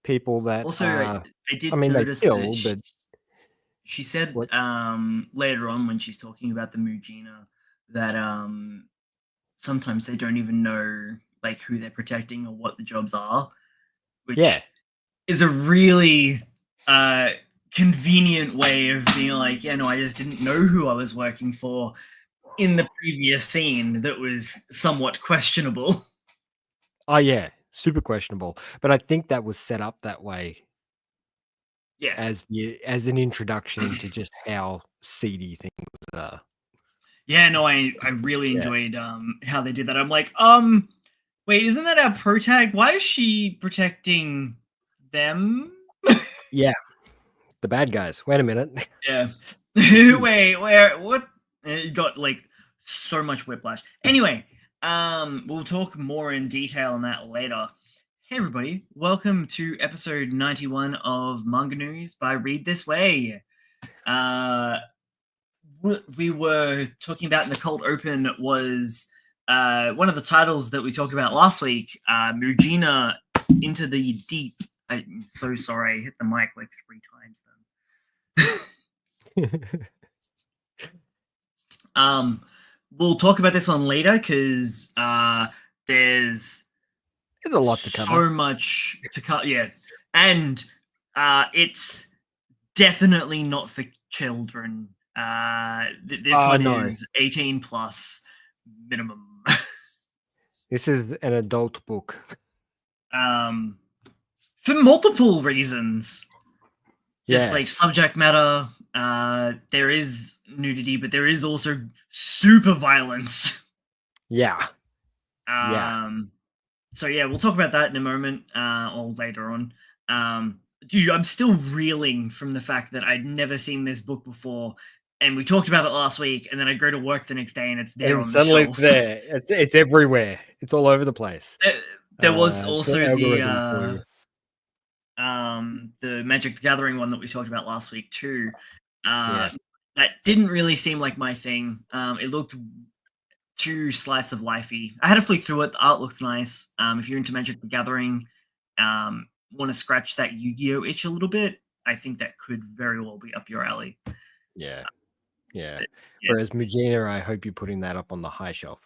people that Also, I did I mean, they notice kill, that but she said what? later on when she's talking about the Mujina that sometimes they don't even know like who they're protecting or what the jobs are, Yeah, which is a really uh convenient way of being like, yeah, no, I just didn't know who I was working for in the previous scene that was somewhat questionable. oh yeah, super questionable. But I think that was set up that way Yeah. as an introduction into just how seedy things are. Yeah, no, I really Yeah, enjoyed how they did that. I'm like, wait, isn't that our pro tag? Why is she protecting them? yeah, the bad guys. Wait a minute. Yeah. Wait, where what it got like so much whiplash. Anyway, we'll talk more in detail on that later. Hey everybody, welcome to episode 91 of Manga News by Read This Way. What we were talking about in the cold open was one of the titles that we talked about last week, Mujina Into the Deep. I'm so sorry, I hit the mic like 3 times then. We'll talk about this one later because there's There's a lot to so cover. much to cut. Yeah, and it's definitely not for children. This one No, is 18 plus minimum. this is an adult book. For multiple reasons. Just Yeah, like subject matter. There is nudity, but there is also super violence. yeah, yeah. So yeah, we'll talk about that in a moment, or later on. Dude, I'm still reeling from the fact that I'd never seen this book before, and we talked about it last week, and then I go to work the next day and it's there And on the suddenly shelf. it's there. It's everywhere. It's all over the place. There was It's the also algorithm for you. the Magic the Gathering one that we talked about last week too. Yeah, That didn't really seem like my thing. It looked too slice of lifey. I had to flick through it. The art looks nice. If you're into Magic the Gathering, want to scratch that Yu-Gi-Oh itch a little bit, I think that could very well be up your alley. yeah, yeah. But, Whereas Mujina, I hope you're putting that up on the high shelf.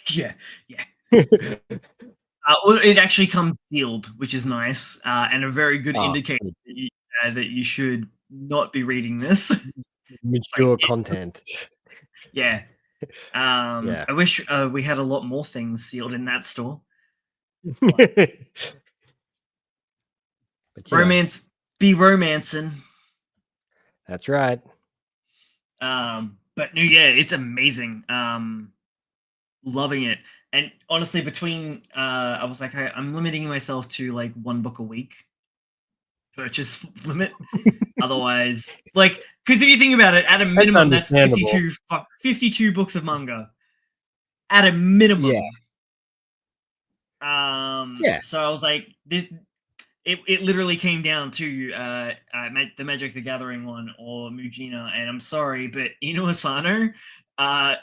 yeah, yeah. Well, it actually comes sealed, which is nice, and a very good indicator that you should not be reading this. Mature content. Yeah. Yeah. I wish we had a lot more things sealed in that store. But Romance be romancing. That's right. But no, yeah, it's amazing. Loving it. And honestly, between I was like, I'm limiting myself to like 1 book a week purchase limit. Otherwise, like, because if you think about it, at a That's minimum, that's understandable. 52 books of manga. At a minimum. Yeah. So I was like, it literally came down to the Magic the Gathering one or Mujina, and I'm sorry, but Inu Asano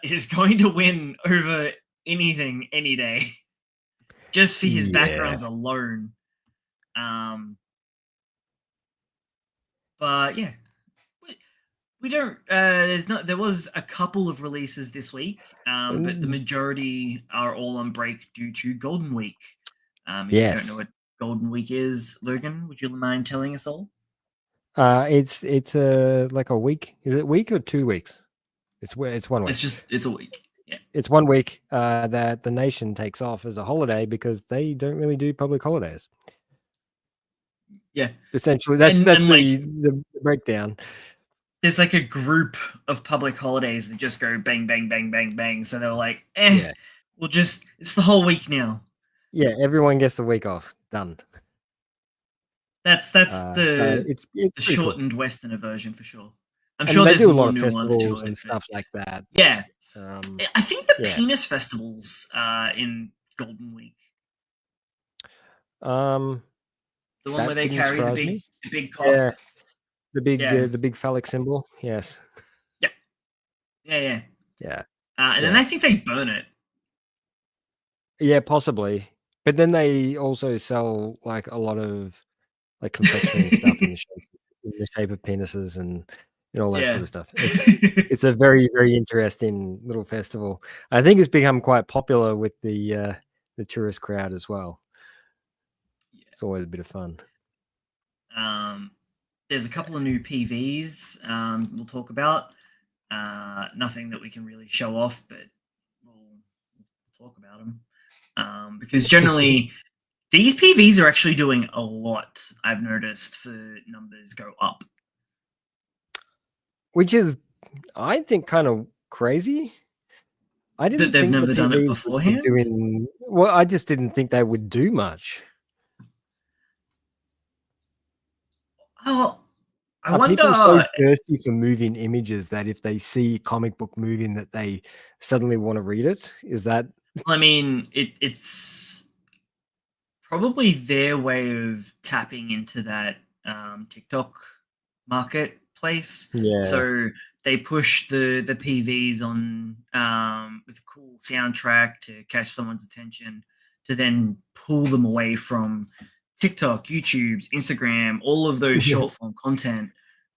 is going to win over anything any day, just for his backgrounds alone. But yeah, we don't. There was a couple of releases this week, but the majority are all on break due to Golden Week. If you don't know what Golden Week is, Logan, would you mind telling us all? It's like a week. Is it week or 2 weeks? It's 1 week. It's a week. Yeah. It's 1 week that the nation takes off as a holiday because they don't really do public holidays. Yeah. Essentially, that's like, the breakdown. There's like a group of public holidays that just go bang, bang, bang, bang, bang. So they were like, it's the whole week now. Yeah, everyone gets the week off. Done. That's the shortened cool. Westerner version for sure. I'm and sure they there's do a more lot of nuance to festivals it. and stuff like that. Yeah. I think the penis festivals in Golden Week. The one where they carry the big cock. Yeah. The big phallic symbol. Yes. Yeah. Yeah. Yeah. And then I think they burn it. Yeah, possibly. But then they also sell like a lot of like confectionery stuff in the shape of penises and all that sort Yeah. of stuff. It's a very, very interesting little festival. I think it's become quite popular with the tourist crowd as well. It's always a bit of fun. There's a couple of new PVs we'll talk about. Nothing that we can really show off, but we'll talk about them. Because generally, these PVs are actually doing a lot, I've noticed, for numbers go up. Which is, I think, kind of crazy. I That didn't they've think the never done it PVs would be beforehand? doing well. I just didn't think they would do much. Oh, I Are people so wonder. thirsty for moving images that if they see a comic book moving that they suddenly want to read it? Is that I mean, it's probably their way of tapping into that TikTok marketplace. yeah. So they push the PVs on with a cool soundtrack to catch someone's attention, to then pull them away from TikTok, YouTube's, Instagram, all of those short form content,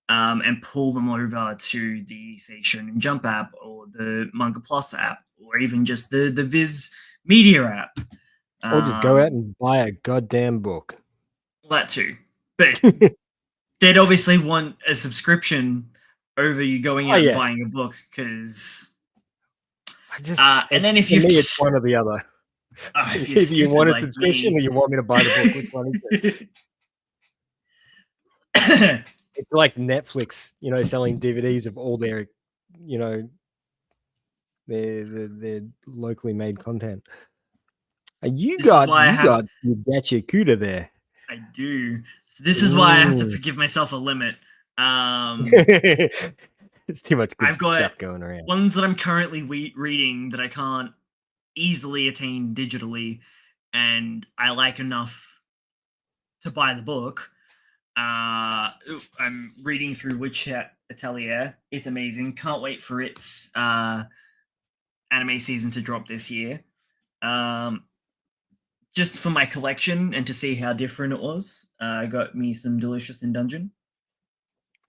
and pull them over to the, say, Shonen Jump app or the Manga Plus app, or even just the Viz Media app. Or just go out Um, and buy a goddamn book. that too, but they'd obviously want a subscription over you going Oh, out and yeah. buying a book, because And and then then if for you're me, it's one or the other. if you're Either you stupid want a like subscription me. or you want me to buy the book. Which one is it? It's like Netflix, selling DVDs of all their, you know, their locally made content. You This is got why I have your Gacha Cuda there. I do. So this is why I have to Mm. give myself a limit. It's too much good I've got stuff going around. ones that I'm currently reading that I can't easily attain digitally, and I like enough to buy the book. I'm reading through Witch Atelier. It's amazing. Can't wait for its anime season to drop this year. Um, just for my collection and to see how different it was. I got me some Delicious in Dungeon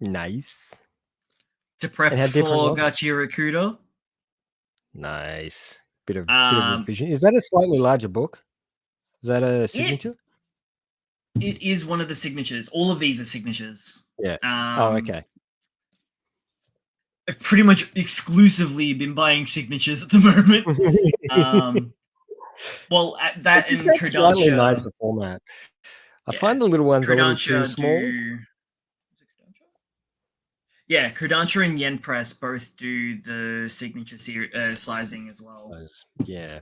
Nice. to And prep how different for was it? Gachi Rakuda. Nice. Bit of Um, revision. Is that a slightly larger book? Is that a it signature? it is one of the signatures. All of these are signatures. Yeah. Oh, okay. I've pretty much exclusively been buying signatures at the moment. Well, at that Just and that slightly Kodansha. nicer format. I Yeah, find the little ones a little too Kodansha small. do. Yeah, Kodansha and Yen Press both do the signature sizing as well. Yeah.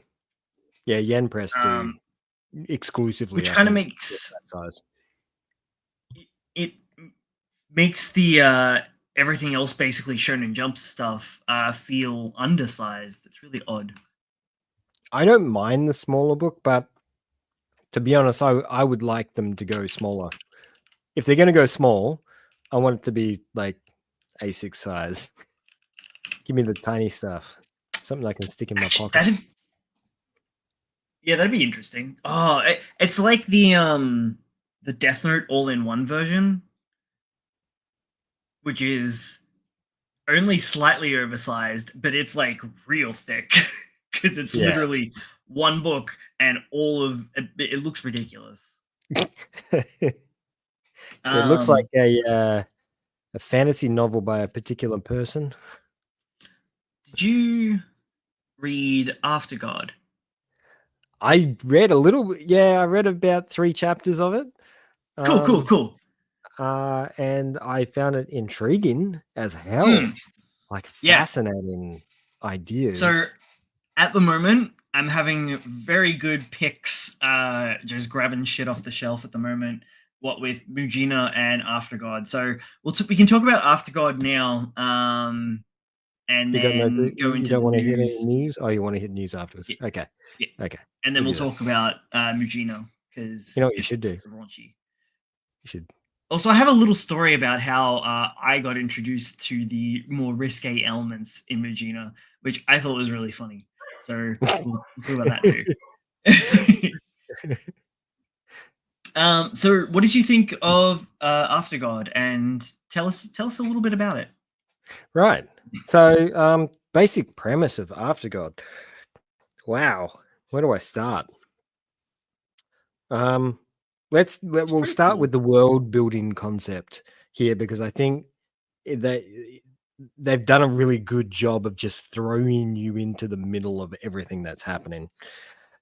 Yeah, Yen Press do exclusively, Which I kind of think, makes that size. it makes the everything else basically Shonen Jump stuff feel undersized. It's really odd. I don't mind the smaller book, but to be honest, I would like them to go smaller. If they're going to go small, I want it to be like A6 size. Give me the tiny stuff. Something I can stick in my pocket. That'd be interesting. Oh, it's like the Death Note all-in-one version, which is only slightly oversized, but it's like real thick because it's Yeah. literally one book and all of it looks ridiculous. It looks like a fantasy novel by a particular person. Did you read After God? I read a little. Yeah, I read about 3 chapters of it. Cool. And I found it intriguing as hell. Like Yeah. fascinating ideas. So at the moment, I'm having very good picks, just grabbing shit off the shelf at the moment. What with Mujina and After God. So we can talk about After God now, and you then go you into don't the want to hit any news. news? Oh, you want to hit news afterwards? Yeah, Okay. yeah. Okay. And then we'll do that. talk about Mujina, because You know what you should do? raunchy. You should. Also, I have a little story about how I got introduced to the more risque elements in Mujina, which I thought was really funny. So we'll talk about that too. So what did you think of Aftergod, and tell us a little bit about it. Right. So, basic premise of Aftergod. Wow. Where do I start? Um, we'll Pretty start cool. with the world building concept here because I think they've done a really good job of just throwing you into the middle of everything that's happening.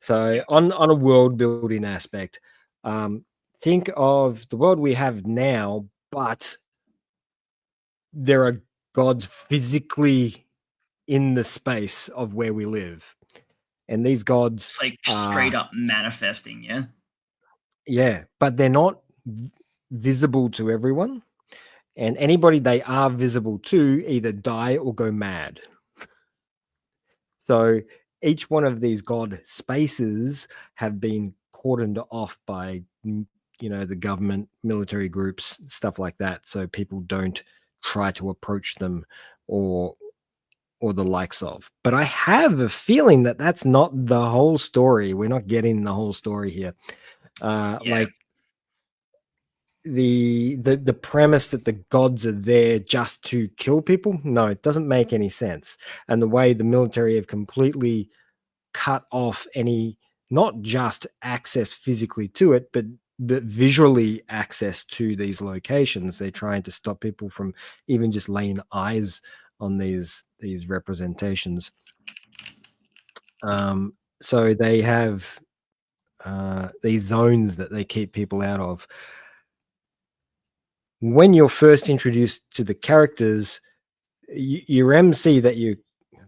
So Yeah. on a world building aspect, think of the world we have now, but there are gods physically in the space of where we live, and these gods Just like straight are up manifesting, yeah. yeah, but they're not visible to everyone, and anybody they are visible to either die or go mad. So each one of these god spaces have been cordoned off by the government, military groups, stuff like that, so people don't try to approach them or the likes of. But I have a feeling that that's not the whole story. We're not getting the whole story here. Yeah. Like the premise that the gods are there just to kill people, no, it doesn't make any sense. And the way the military have completely cut off any, not just access physically to it, but visually access to these locations. They're trying to stop people from even just laying eyes on these representations. So they have these zones that they keep people out of. When you're first introduced to the characters, your MC that you,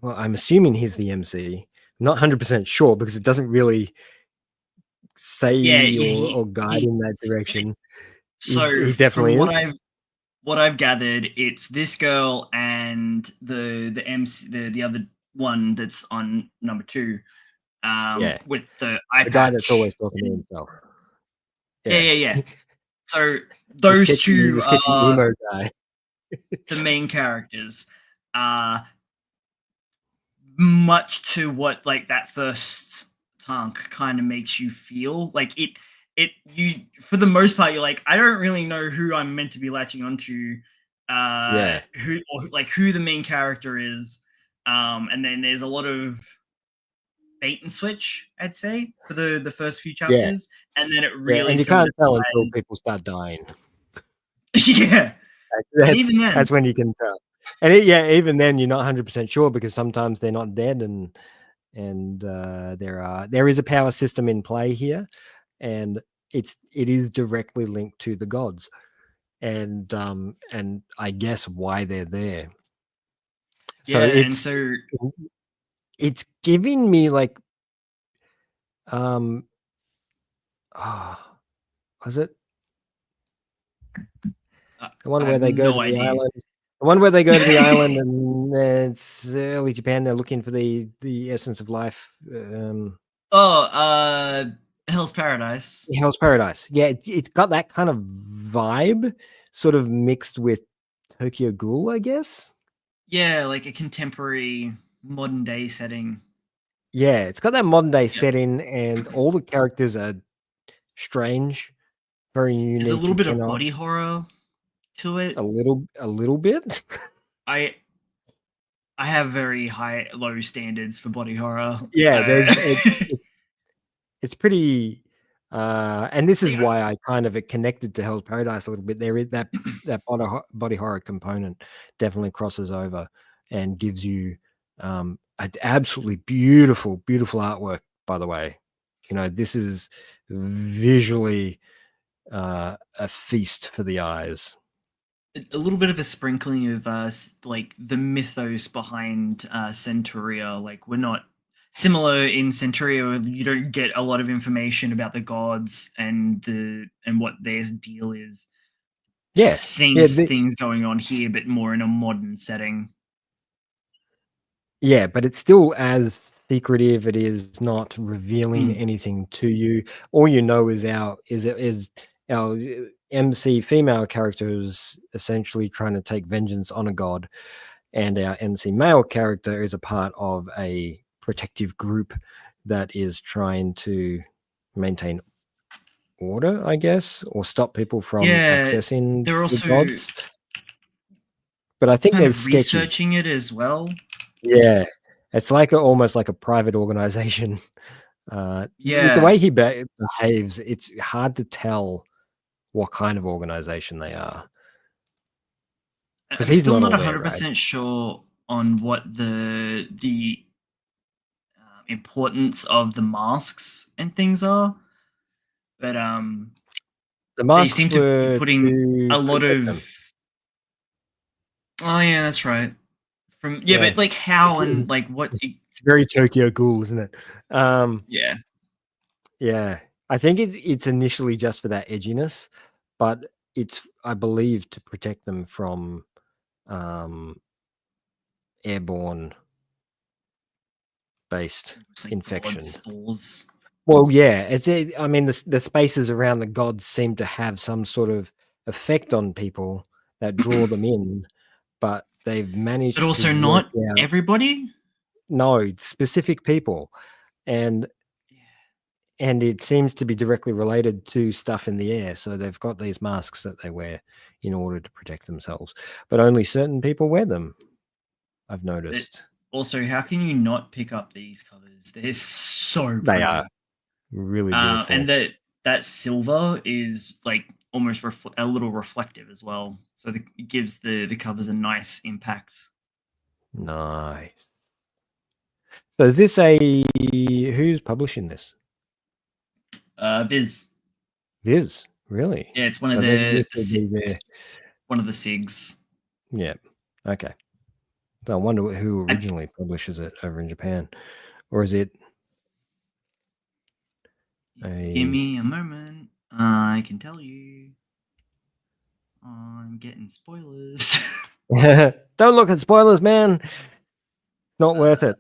well, I'm assuming he's the MC. I'm not 100% sure because it doesn't really Yeah, say or guide in that direction. so He from definitely is. what I've gathered, it's this girl and the MC, the other one that's on number 2, Yeah, with the eye the guy that's patch. always talking to And himself. yeah, Yeah, yeah, yeah. So he's a sketchy emo guy. the main characters. Uh Much to what like that first tank kind of makes you feel like you for the most part you're like, I don't really know who I'm meant to be latching onto, Yeah, who or like who the main character is, and then there's a lot of bait and switch, I'd say, for the first few yeah, chapters, and then it yeah, really and you can't tell until solidifies. people start dying. Yeah, and even then, That's when you can tell. And even then you're not 100% sure because sometimes they're not dead, and there is a power system in play here, and it is directly linked to the gods, and I guess why they're there. So yeah, and so it's giving me like um oh, was it the one I where have they go no to the idea. island? The one where they go to the island and it's early Japan. They're looking for the essence of life. Oh, Hell's Paradise. Hell's Paradise. Yeah, it's got that kind of vibe, sort of mixed with Tokyo Ghoul, I guess. Yeah, like a contemporary modern day setting. Yeah, it's got that modern day Yep. setting, and all the characters are strange, very There's a unique. little You bit of cannot body horror to it. a little bit. I I have very low standards for body horror. Yeah, there's it's pretty and this is See, why I kind of connected to Hell's Paradise a little bit. There is that body horror component definitely crosses over and gives you an absolutely beautiful artwork, by the way. This is visually a feast for the eyes. a little bit of a sprinkling of like the mythos behind Centuria. Like we're not similar in Centuria. You don't get a lot of information about the gods and what their deal is. Yeah, yeah, Seems things going on here, but more in a modern setting. yeah, but it's still as secretive. It is not revealing Mm. anything to you. All you know is our MC female character is essentially trying to take vengeance on a god, and our MC male character is a part of a protective group that is trying to maintain order, I guess, or stop people from Yeah, accessing they're the also gods. But I think kind they're of sketchy. researching it as well. Yeah, it's like almost like a private organization. With the Yeah, way he behaves, it's hard to tell what kind of organization they are because I'm he's still not not all there, right? 100% sure on what the importance of the masks and things are, but The they masks seem to be were putting to a lot protect of. them. Oh yeah, that's right. Yeah, But like how and it's like what? it's very Tokyo Ghoul, isn't it? Yeah, Yeah, I think it's initially just for that edginess, but it's, I believe, to protect them from um, airborne based it's like god infection. spores. Well, yeah, I mean, the spaces around the gods seem to have some sort of effect on people that draw them in, but they've But managed to also work not out everybody. no specific people, and and it seems to be directly related to stuff in the air. So they've got these masks that they wear in order to protect themselves, but only certain people wear them. I've But noticed also, how can you not pick up these covers? They're so they are pretty. really And beautiful. that silver is like almost a little reflective as well, so it gives the covers a nice impact. Nice. So is this a who's publishing this? Viz, Viz, really? yeah, it's one of So this will be their one of the SIGs. yeah. Okay. So I wonder who I, originally publishes it over in Japan, or is it if you give a? me a moment, I can tell you. I'm getting spoilers. Don't look at spoilers, man. Not worth uh, it.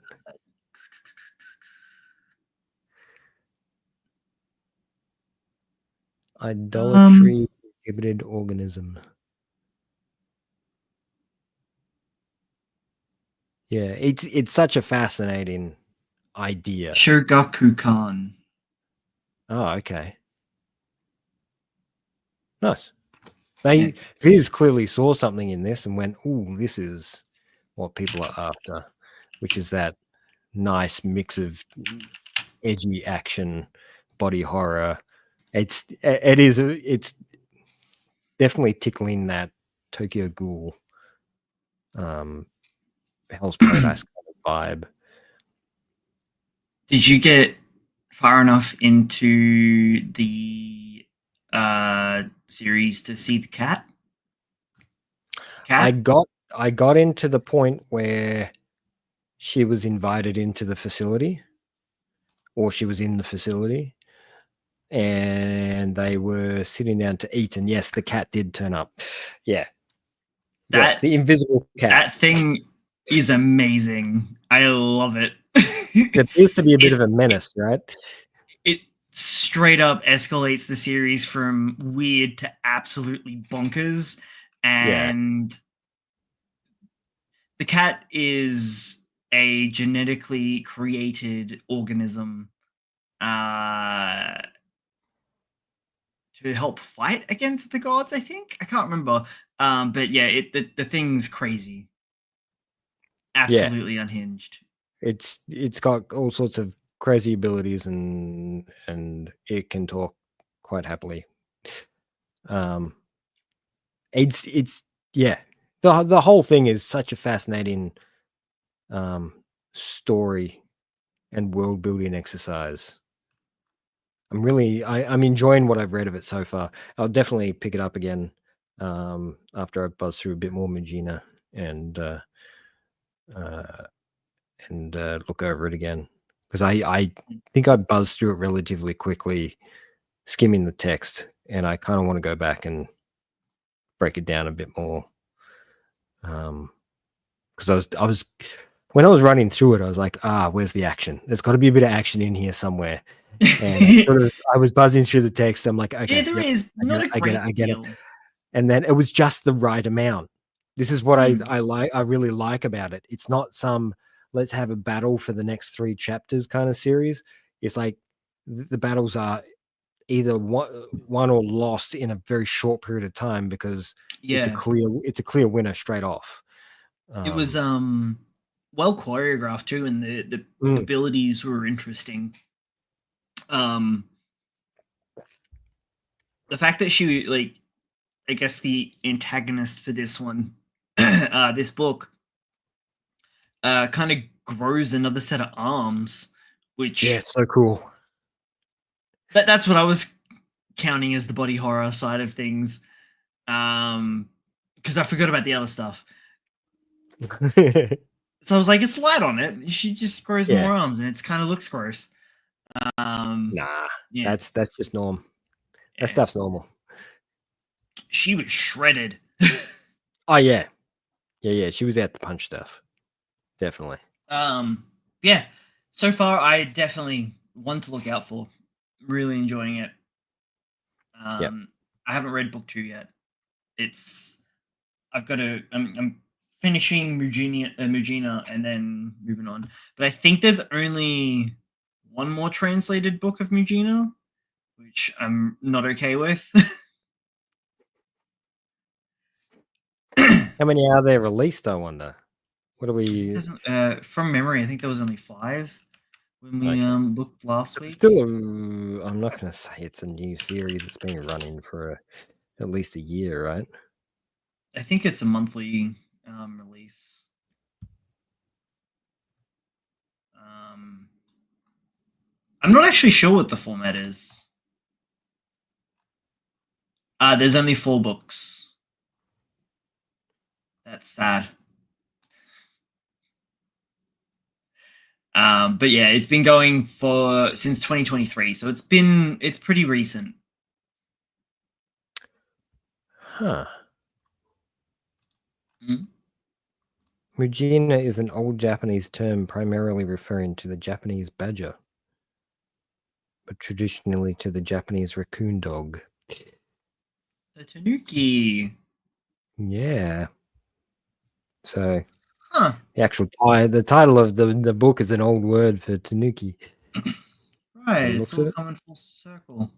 Idolatry prohibited organism. Yeah, it's such a fascinating idea. Shogaku Khan. Oh, okay. Nice. Yeah. Viz clearly saw something in this and went, "Ooh, this is what people are after," which is that nice mix of edgy action, body horror. It's definitely tickling that Tokyo Ghoul, um, Hell's Paradise kind of vibe. Did you get far enough into the series to see the cat? I Cat? got I got into the point where she was invited into the facility, or she was in the facility, and they were sitting down to eat. And yes, the cat did turn up. Yeah, yes, That the invisible cat. that thing is amazing. I love it. It appears to be a bit it, of a it menace, right? it straight up escalates the series from weird to absolutely bonkers, Yeah, and the cat is a genetically created organism uh, to help fight against the gods. I think I can't remember, but yeah, the thing's crazy, yeah. absolutely unhinged. It's got all sorts of crazy abilities, and it can talk quite happily. Um, it's yeah. The whole thing is such a fascinating um story and world building exercise. I'm enjoying what I've read of it so far. I'll definitely pick it up again after I buzz through a bit more Magina and uh, look over it again, because I think I buzzed through it relatively quickly, skimming the text, and I kind of want to go back and break it down a bit more. Because I was when I was running through it, I was like, where's the action? There's got to be a bit of action in here somewhere. And I was buzzing through the text. I'm like, Yeah, okay, there yep, is I get not it, a I get it, great I get it. deal. And then it was just the right amount. This is what Hmm. I like. I really like about it. It's not some let's have a battle for the next 3 chapters kind of series. It's like the battles are either won or lost in a very short period of time because it's a clear winner straight off. It was well choreographed too, and the abilities were interesting. The fact that she, like, I guess the antagonist for this one, this book, kind of grows another set of arms, which it's so cool. That's what I was counting as the body horror side of things, because I forgot about the other stuff. So I was like, it's light on it. She just grows more arms, and it kind of looks gross. Nah, that's just norm. That stuff's normal. She was shredded. Oh yeah. She was out to punch stuff. Definitely. Yeah. So far, I definitely one to look out for. Really enjoying it. I haven't read book 2 yet. I've got to. I'm finishing Mujina and then moving on. But I think there's only one more translated book of Mujina, which I'm not okay with. How many are there released, I wonder? What are we... from memory, I think there was only 5 when we looked last week. Still, I'm not going to say it's a new series. It's been running for at least a year, right? I think it's a monthly release. I'm not actually sure what the format is. There's only 4 books. That's sad. But yeah, it's been going since 2023, so it's pretty recent. Huh. Mujina is an old Japanese term primarily referring to the Japanese badger, but traditionally to the Japanese raccoon dog. The Tanuki. Yeah. So, the actual title of the book is an old word for Tanuki. Right, it's all coming full circle.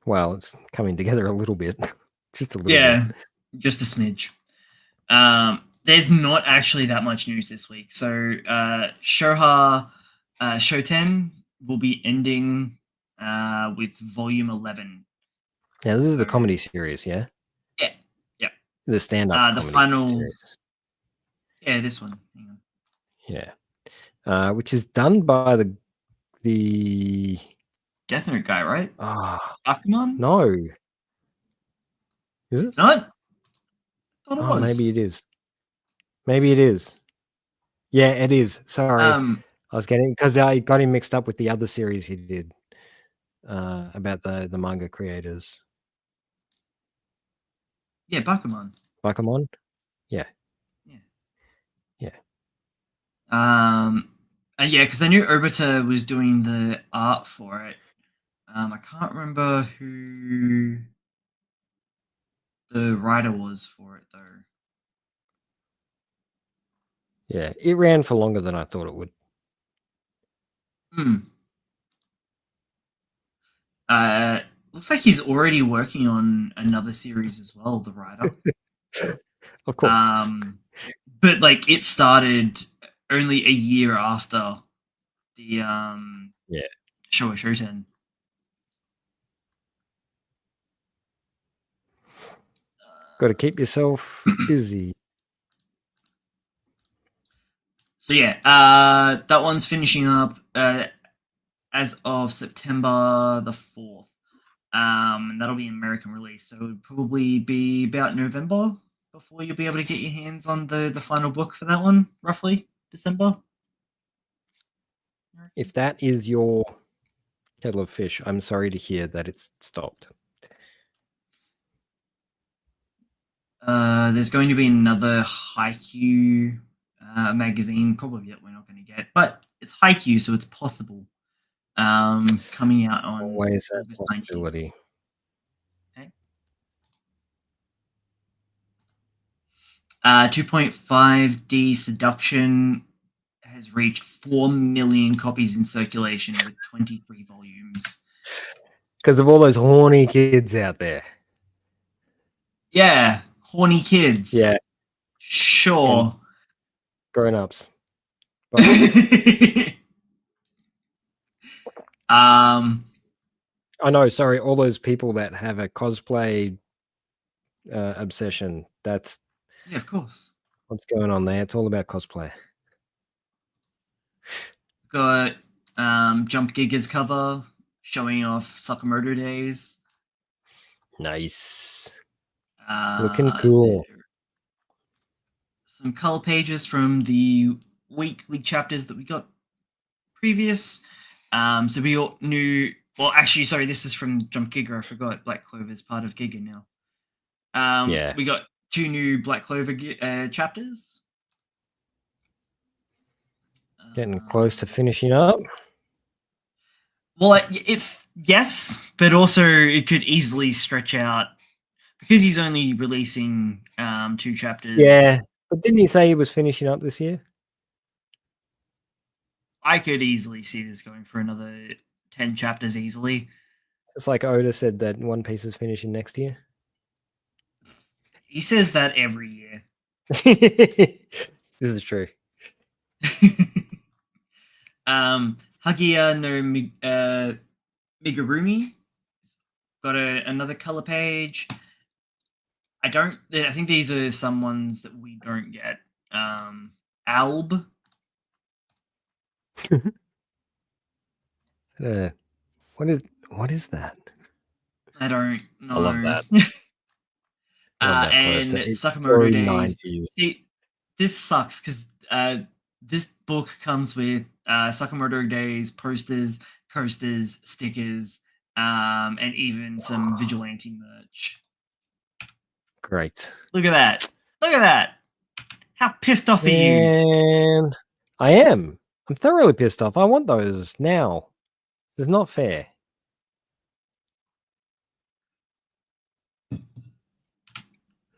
Well, it's coming together a little bit. Just a little bit. Yeah, just a smidge. There's not actually that much news this week. So Shoha Shoten will be ending with volume 11. Yeah, this is the comedy series, yeah? Yeah. The stand-up the comedy final series. Yeah, this one. Yeah. Which is done by the Death Note guy, right? Akumon? No. Is it? It's not? I thought it was. Maybe it is. Maybe it is. Yeah, it is. Sorry. I was getting... Because I got him mixed up with the other series he did about the manga creators. Yeah, Bakumon. Bakumon? Yeah. And yeah, because I knew Obita was doing the art for it. I can't remember who the writer was for it though. Yeah, it ran for longer than I thought it would. Looks like he's already working on another series as well, the writer. Of course. But like it started only a year after the Showa Shoten. Got to keep yourself busy. So yeah, that one's finishing up as of September the 4th. And that'll be an American release, so it'll probably be about November before you'll be able to get your hands on the final book for that one, roughly December. If that is your kettle of fish, I'm sorry to hear that it's stopped. There's going to be another Haikyuu magazine, probably that we're not going to get, but it's Haikyuu, so it's possible. Coming out on always that August possibility. 19th. Okay. 2.5D Seduction has reached 4 million copies in circulation with 23 volumes. Because of all those horny kids out there. Yeah, horny kids. Yeah. Sure. Grown-ups. I know, sorry, all those people that have a cosplay obsession. That's yeah, of course. what's going on there. It's all about cosplay. Got Jump Giga's cover showing off Sakamoto Days. Nice. Looking Uh, cool. Some color pages from the weekly chapters that we got previous. So we all knew. Well, actually, sorry, this is from Jump Giga. I forgot Black Clover is part of Giga now. Yeah. We got 2 new Black Clover chapters. Getting close to finishing up. Well, yes, but also it could easily stretch out because he's only releasing 2 chapters. Yeah, but didn't he say he was finishing up this year? I could easily see this going for another 10 chapters easily. It's like Oda said that One Piece is finishing next year. He says that every year. This is true. Hagiya no Migurumi got another color page. I think these are some ones that we don't get. Alb. What is that? I don't know. I love that. And Sakamoto Days. See, this sucks because this book comes with Sakamoto Days posters, coasters, stickers, and even some vigilante merch. Great. Look at that. Look at that. How pissed off are you? And I am. I'm thoroughly pissed off. I want those now. This is not fair.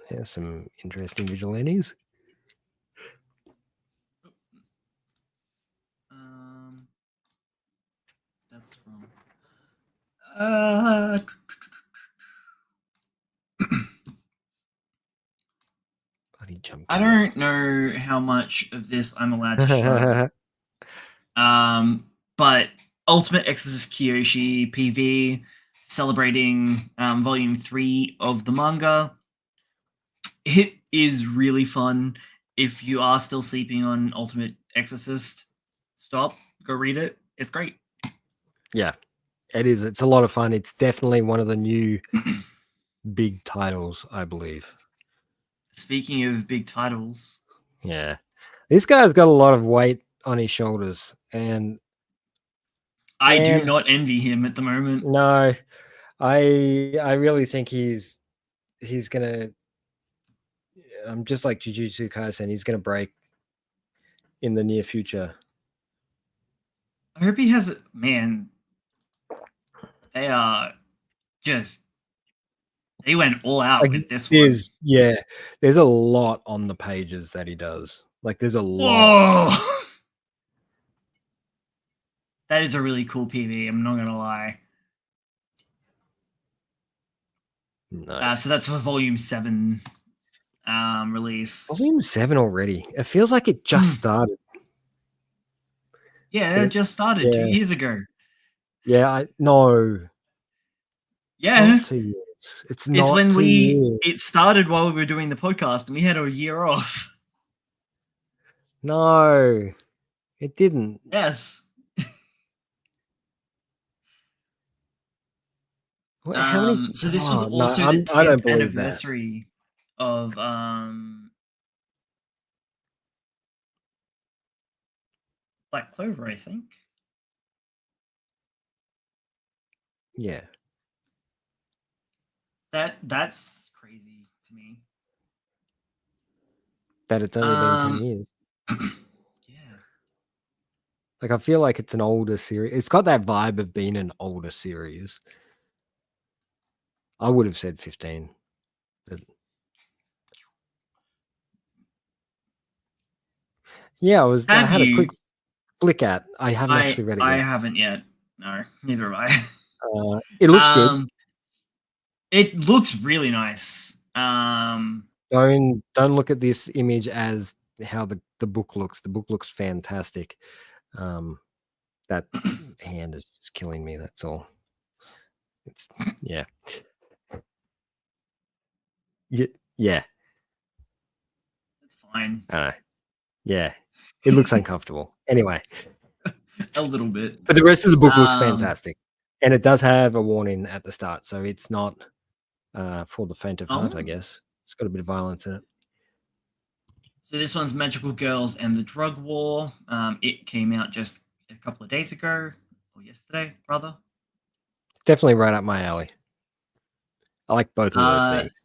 There's some interesting vigilantes. That's wrong. I don't know how much of this I'm allowed to show. But Ultimate Exorcist Kyoshi PV celebrating volume 3 of the manga. It is really fun. If you are still sleeping on Ultimate Exorcist, stop, go read it. It's great. Yeah, it is. It's a lot of fun. It's definitely one of the new big titles, I believe. Speaking of big titles. Yeah. This guy's got a lot of weight on his shoulders, and I do not envy him at the moment. No. I really think he's gonna just like Jujutsu Kaisen, he's gonna break in the near future. I hope he has it. Man, they are just they went all out with this one. Yeah, there's a lot on the pages that he does. Like there's a lot. Whoa. That is a really cool PV, I'm not gonna lie. Nice. So that's for volume 7 release. Volume 7 already. It feels like it just started. Yeah, it just started 2 years ago. Yeah, no. Yeah. It's not 2 years. It's not when 2 years. It started while we were doing the podcast and we had a year off. No, it didn't. Yes. How many? So this was also the 10th anniversary of Black Clover, I think. Yeah. That's crazy to me. That it's only been 10 years. Yeah. Like I feel like it's an older series. It's got that vibe of being an older series. I would have said 15. But yeah, I had a quick Blick at. I haven't actually read it I yet. haven't yet. No, neither have I. It looks good. It looks really nice. Don't look at this image as how the book looks. The book looks fantastic. That hand is just killing me. That's all. It's yeah. Yeah. It's fine. Yeah. It looks uncomfortable. Anyway, A little bit. but the rest of the book looks fantastic, and it does have a warning at the start, so it's not for the faint of heart. I guess it's got a bit of violence in it. So this one's Magical Girls and the Drug War. It came out just a couple of days ago, or yesterday, rather. Definitely right up my alley. I like both of those things.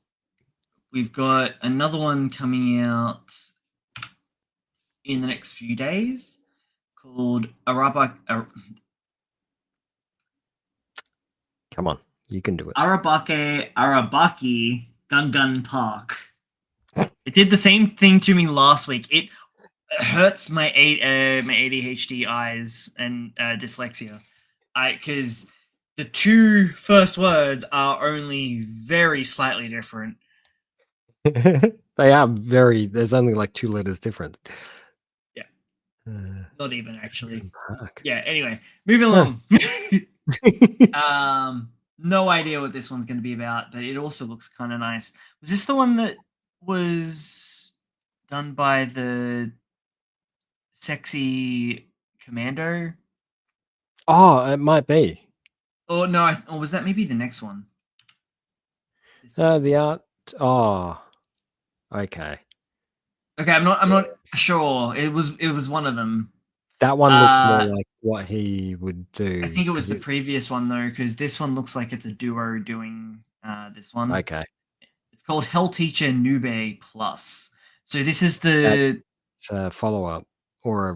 We've got another one coming out in the next few days called Come on, you can do it. Arabaki Gungun Park. It did the same thing to me last week. It hurts my ADHD eyes and dyslexia. Because the two first words are only very slightly different. They are very. There's only like 2 letters difference. Yeah, not even actually. Park. Yeah. Anyway, moving along. No idea what this one's going to be about, but it also looks kind of nice. Was this the one that was done by the sexy commando? Oh, it might be. Oh no! Or was that maybe the next one? The art. Oh, okay. Okay, I'm not sure. It was one of them. That one looks more like what he would do. I think it was the previous one though, because this one looks like it's a duo doing this one. Okay. It's called Hell Teacher Nube Plus. So this is the follow up or a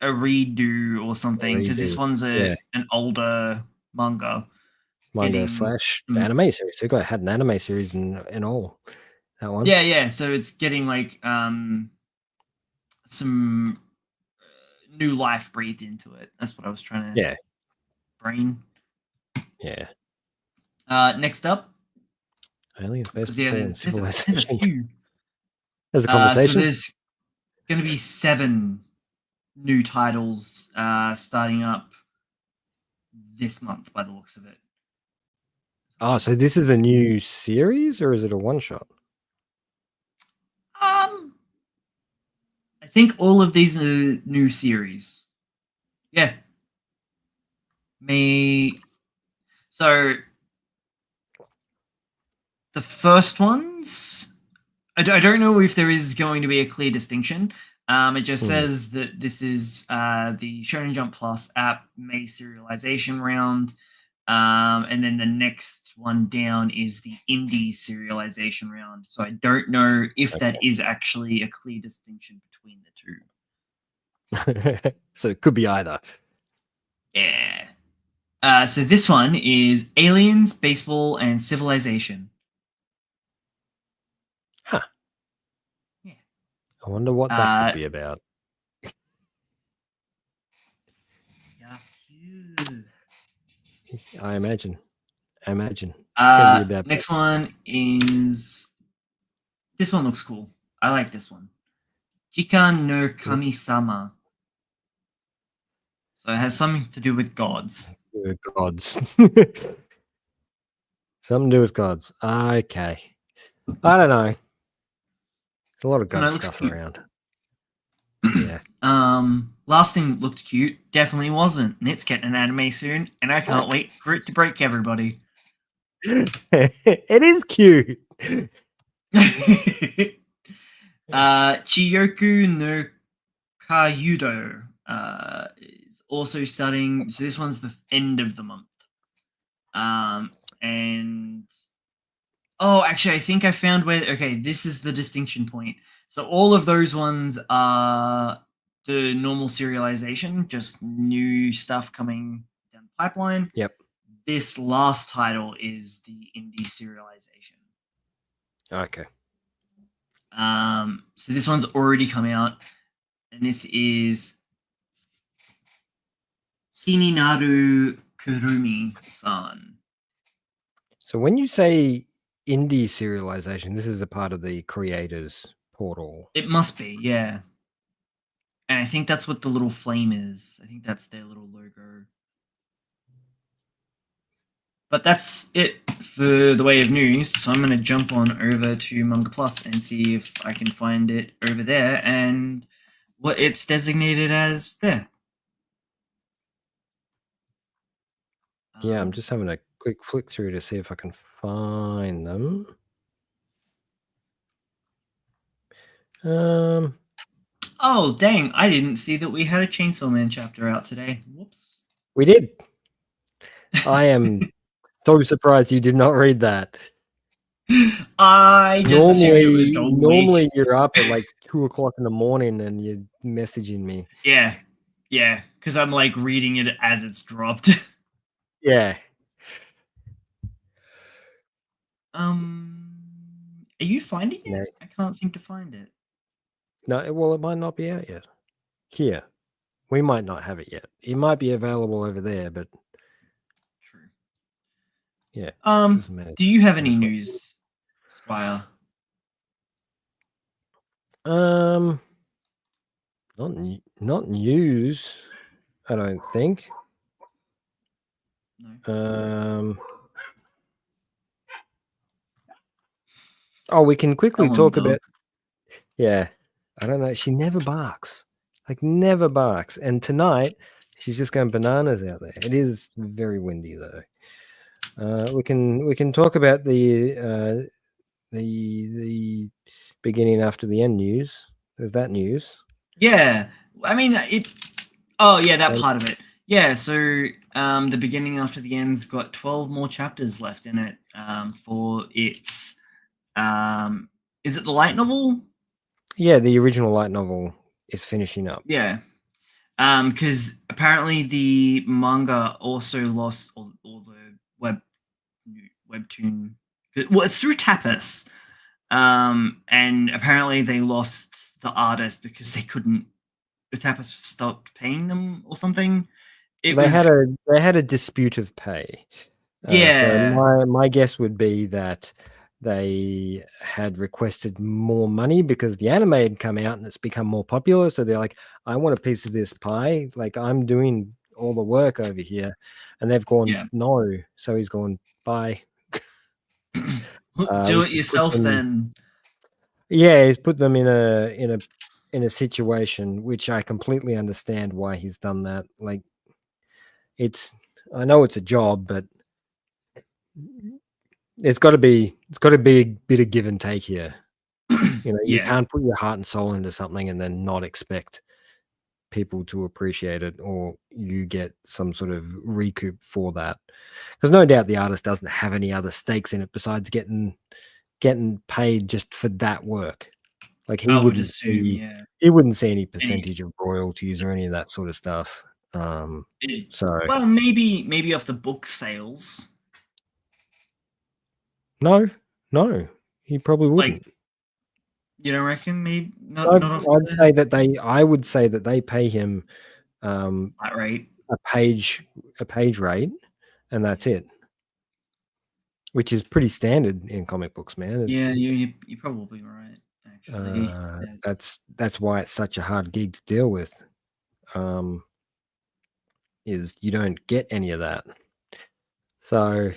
redo or something, because this one's an older manga. Slash anime series. So had an anime series and all. That one. Yeah. So it's getting like some new life breathed into it. That's what I was trying to brain. Yeah. Next up. Aliens based on civilization. There's a few. There's a conversation. So there's going to be 7 new titles starting up this month by the looks of it. Oh, so this is a new series or is it a one-shot? I think all of these are new series. Yeah. So the first ones, I don't know if there is going to be a clear distinction. It just says that this is the Shonen Jump Plus app May serialization round. And then the next one down is the indie serialization round. So I don't know if that is actually a clear distinction between the two. So it could be either. Yeah. So this one is Aliens, Baseball, and Civilization. Huh. Yeah. I wonder what that could be about. I imagine. It's gonna be about next one is this one looks cool. I like this one. Jikan no Kami-sama. So it has something to do with gods. Something to do with gods. Okay. I don't know. There's a lot of god stuff around. Yeah. Last thing that looked cute definitely wasn't. And it's getting an anime soon, and I can't wait for it to break everybody. It is cute. Chiyoku no Kayudo is also starting. So this one's the end of the month. And actually, I think I found where. Okay, this is the distinction point. So all of those ones are the normal serialization, just new stuff coming down the pipeline. Yep. This last title is the indie serialization. Okay. So this one's already come out, and this is Kininaru Kurumi-san. So when you say indie serialization, this is a part of the creators portal. It must be, yeah. And I think that's what the little flame is. I think that's their little logo. But that's it for the way of news. So I'm going to jump on over to Manga Plus and see if I can find it over there and what it's designated as there. Yeah, I'm just having a quick flick through to see if I can find them. Oh, dang. I didn't see that we had a Chainsaw Man chapter out today. Whoops. We did. I am so surprised you did not read that. I just assumed it was Golden Normally Week. you're up at like 2:00 in the morning and you're messaging me. Yeah. Yeah. Because I'm like reading it as it's dropped. Yeah. Are you finding it? No. I can't seem to find it. No, well, it might not be out yet. Here. We might not have it yet. It might be available over there, but True. yeah. Do you have any news, Squire? Not news, I don't think. No. Oh, we can quickly talk dog. about. Yeah, I don't know. She never barks, like never barks. And tonight, she's just going bananas out there. It is very windy though. We can talk about the beginning after the end news. There's that news. Yeah, I mean it. Oh yeah, that And- part of it. Yeah, so the beginning after the end's got 12 more chapters left in it. For its is it the light novel? Yeah, the original light novel is finishing up. Yeah. Because apparently the manga also lost all the webtoon. Well, it's through Tapas. And apparently they lost the artist because they couldn't. The Tapas stopped paying them or something. They had a dispute of pay. So my guess would be that they had requested more money because the anime had come out and it's become more popular. So they're like, I want a piece of this pie. Like I'm doing all the work over here, and they've gone no. So he's gone bye. Do it yourself then. Yeah, he's put them in a situation which I completely understand why he's done that. Like I know it's a job, but it's got to be a bit of give and take here. You can't put your heart and soul into something and then not expect people to appreciate it, or you get some sort of recoup for that. Because no doubt the artist doesn't have any other stakes in it besides getting paid just for that work. Like he wouldn't see any percentage of royalties or any of that sort of stuff. Well, maybe off the book sales. No, he probably wouldn't. You don't reckon? Maybe not. I would say that they pay him that rate, a page rate, and that's it, which is pretty standard in comic books, man. Yeah, you're probably right. Actually, that's why it's such a hard gig to deal with. Is you don't get any of that. So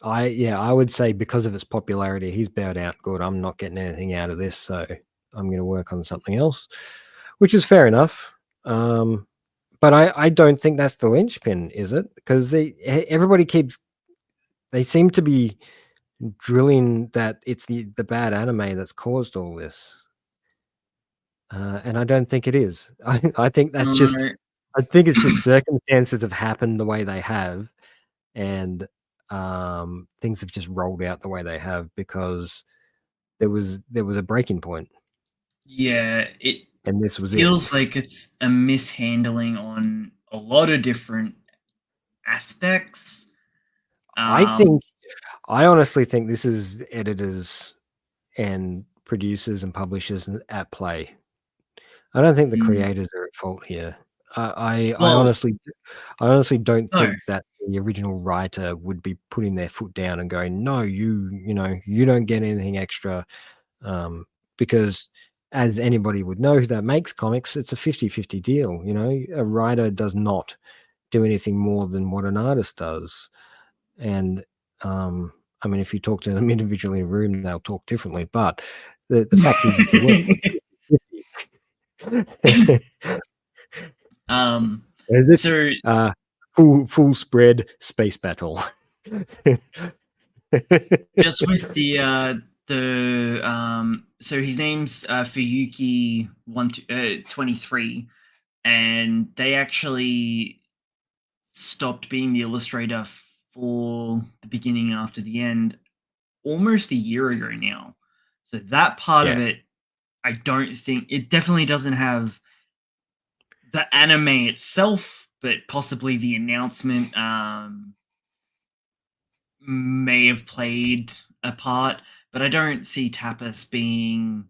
I would say because of its popularity, he's bowed out. Good, I'm not getting anything out of this, so I'm going to work on something else, which is fair enough. But I don't think that's the linchpin, is it? Because everybody they seem to be drilling that it's the bad anime that's caused all this, and I don't think it is. I think that's I think it's just circumstances have happened the way they have, and things have just rolled out the way they have because there was a breaking point. Yeah, and this was feels like it's a mishandling on a lot of different aspects. I honestly think this is editors and producers and publishers at play. I don't think the creators are at fault here. I Well, honestly don't no. think that the original writer would be putting their foot down and going, "No, you don't get anything extra," because as anybody would know that makes comics, it's a 50-50 deal. A writer does not do anything more than what an artist does, and I mean, if you talk to them individually in a room, they'll talk differently. But the fact is the work is 50-50. Is it So full spread space battle? just with so his name's Fuyuki 23, and they actually stopped being the illustrator for the beginning after the end almost a year ago now. So that part of Yeah. it, I don't think it definitely doesn't have the anime itself, but possibly the announcement may have played a part. But I don't see Tapas being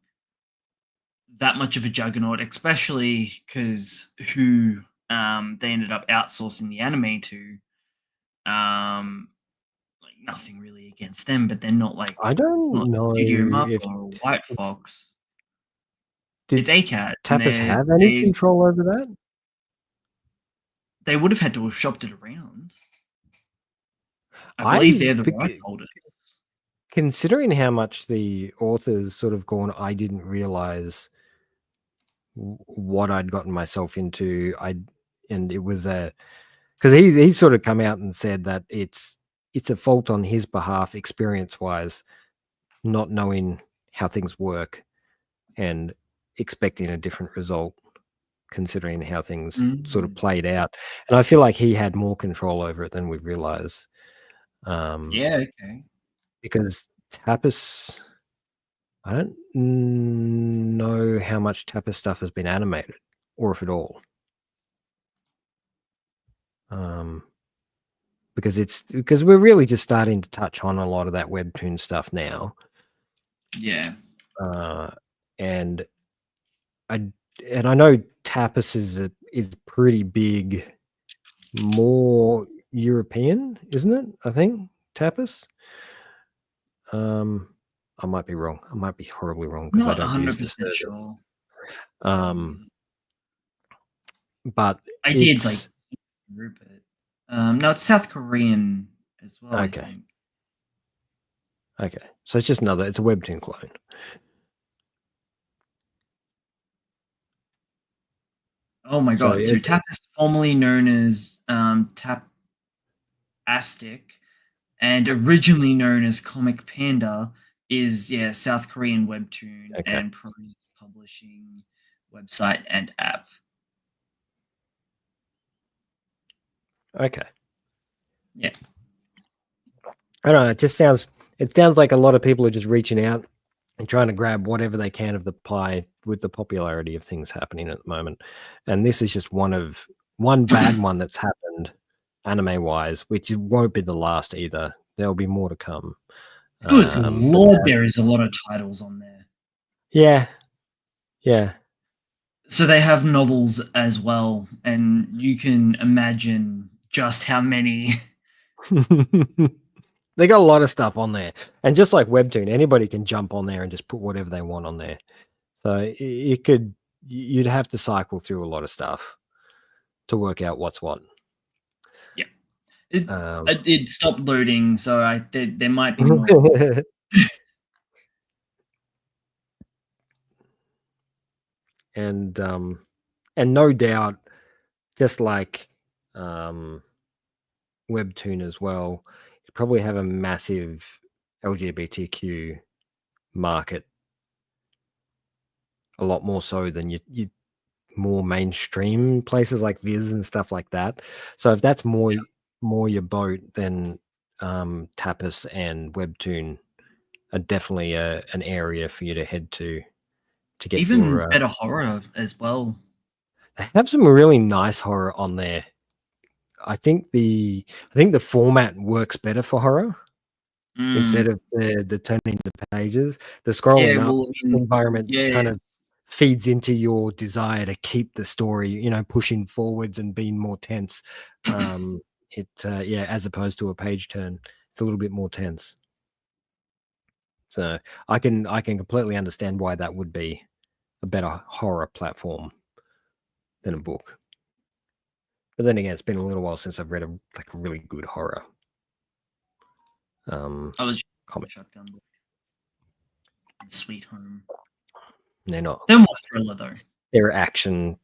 that much of a juggernaut, especially because who they ended up outsourcing the anime to. Like nothing really against them, but they're not like I it's don't not know Studio Mappa if or White Fox. did It's ACAT, and Tapas have any control over that? they would have had to have shopped it around. I believe I they're the right bec- holders. Considering how much the author's sort of gone, I didn't realize what I'd gotten myself into. And it was because he sort of come out and said that it's a fault on his behalf, experience wise, not knowing how things work and expecting a different result, considering how things sort of played out. And I feel like he had more control over it than we realize. Yeah, okay. Because Tapas, I don't know how much Tapas stuff has been animated, or if at all. Because we're really just starting to touch on a lot of that webtoon stuff now. Yeah. And I know Tapas is pretty big, more European, isn't it? I think Tapas. I might be wrong. I might be horribly wrong because I Not don't use the 100% service. sure. But I did like Rupert. No, it's South Korean as well, I okay. think. Okay. So it's just it's a webtoon clone. Oh my god. So Tap is formerly known as Tap Astic, and originally known as Comic Panda, is South Korean webtoon and prose publishing website and app. Okay. Yeah. I don't know. It sounds like a lot of people are just reaching out and trying to grab whatever they can of the pie with the popularity of things happening at the moment. And this is just one bad one that's happened anime wise, which won't be the last either. There'll be more to come. Good lord, there is a lot of titles on there. Yeah. Yeah. So they have novels as well, and you can imagine just how many. They got a lot of stuff on there. And just like webtoon, anybody can jump on there and just put whatever they want on there. So you'd have to cycle through a lot of stuff to work out what's what. Yeah. It stopped loading, so there might be more. And no doubt, just like webtoon as well, you probably have a massive LGBTQ market, a lot more so than you more mainstream places like Viz and stuff like that. So if that's more your boat, then Tapas and webtoon are definitely an area for you to head to get Even better horror as well. They have some really nice horror on there. I think the format works better for horror instead of the turning the pages. The scrolling up environment kind of feeds into your desire to keep the story, pushing forwards and being more tense. As opposed to a page turn, it's a little bit more tense. So I can completely understand why that would be a better horror platform than a book. But then again, it's been a little while since I've read a really good horror I was comic. Shotgun Book and Sweet Home. They're not. They're more thriller though. They're action.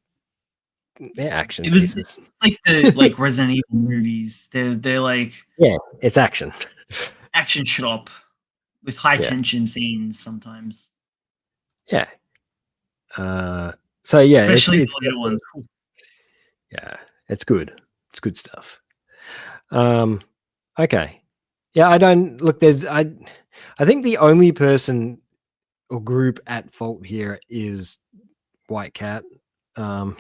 They're action It was pieces. like the Resident Evil movies. They're like it's action. action shop with high tension scenes sometimes. Yeah. So yeah, Especially it's the later ones. Yeah, it's good. It's good stuff. Okay. Yeah, I don't look. I think the only person or group at fault here is White Cat. Like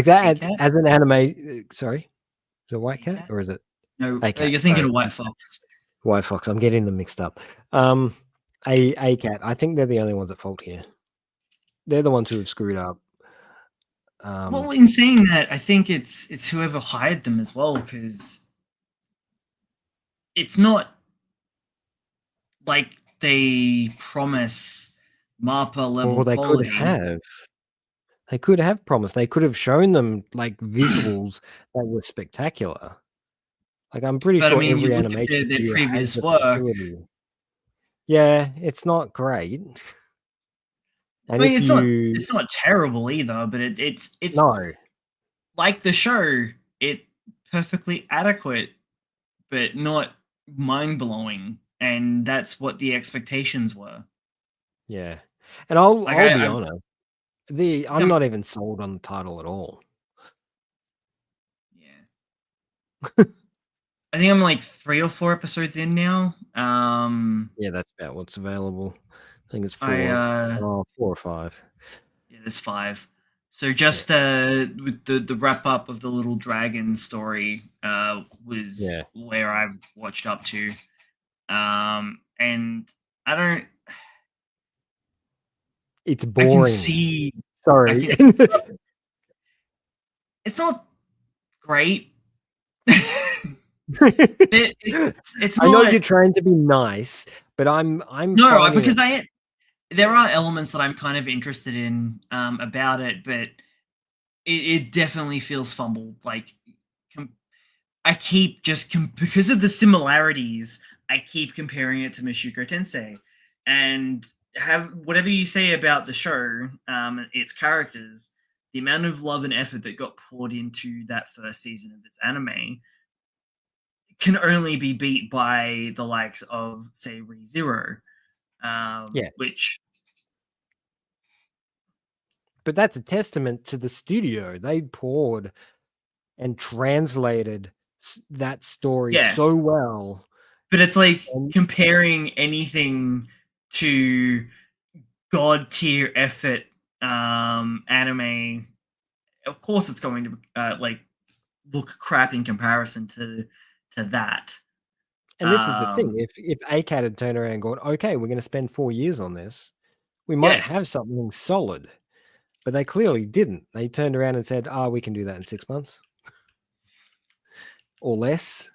that Cat? as an anime. Sorry, is it White Cat Cat? or is it No, A Cat? you're thinking Sorry. of White Fox. White Fox. I'm getting them mixed up. A Cat. I think they're the only ones at fault here. They're the ones who have screwed up. Well, in saying that, I think it's whoever hired them as well, because it's not like they promise MAPPA level Well, they could quality. have. They could have promised. They could have shown them visuals that were spectacular. I'm pretty But I sure mean, you every look at animation their studio has previous the work. facility. Yeah, it's not great. And I mean, if you it's not terrible either, but it's no, like the show. It perfectly adequate, but not mind blowing, and that's what the expectations were. yeah, and I'll be I honest. I'm I'm, not even sold on the title at all. yeah. I think I'm like 3 or 4 episodes in now. Yeah, that's about what's available. I think it's 4. I 4 or 5. Yeah, there's 5. So just with the wrap up of the little dragon story was where I watched up to. And I don't. It's I boring. can see. Sorry. It's not great. It's I know not. you're trying to be nice, but I'm No, finding because it. there are elements that I'm kind of interested in about it, but it definitely feels fumbled. Like I keep because of the similarities, I keep comparing it to Mashiko Tensei, and have whatever you say about the show, its characters, the amount of love and effort that got poured into that first season of its anime can only be beat by the likes of, say, ReZero, which. But that's a testament to the studio. They poured and translated that story so well. But it's like comparing anything to god tier effort anime. Of course, it's going to look crap in comparison to that. And this is the thing: if ACAT had turned around and gone, "Okay, we're going to spend 4 years on this," we might have something solid. But they clearly didn't. They turned around and said, we can do that in 6 months. Or less.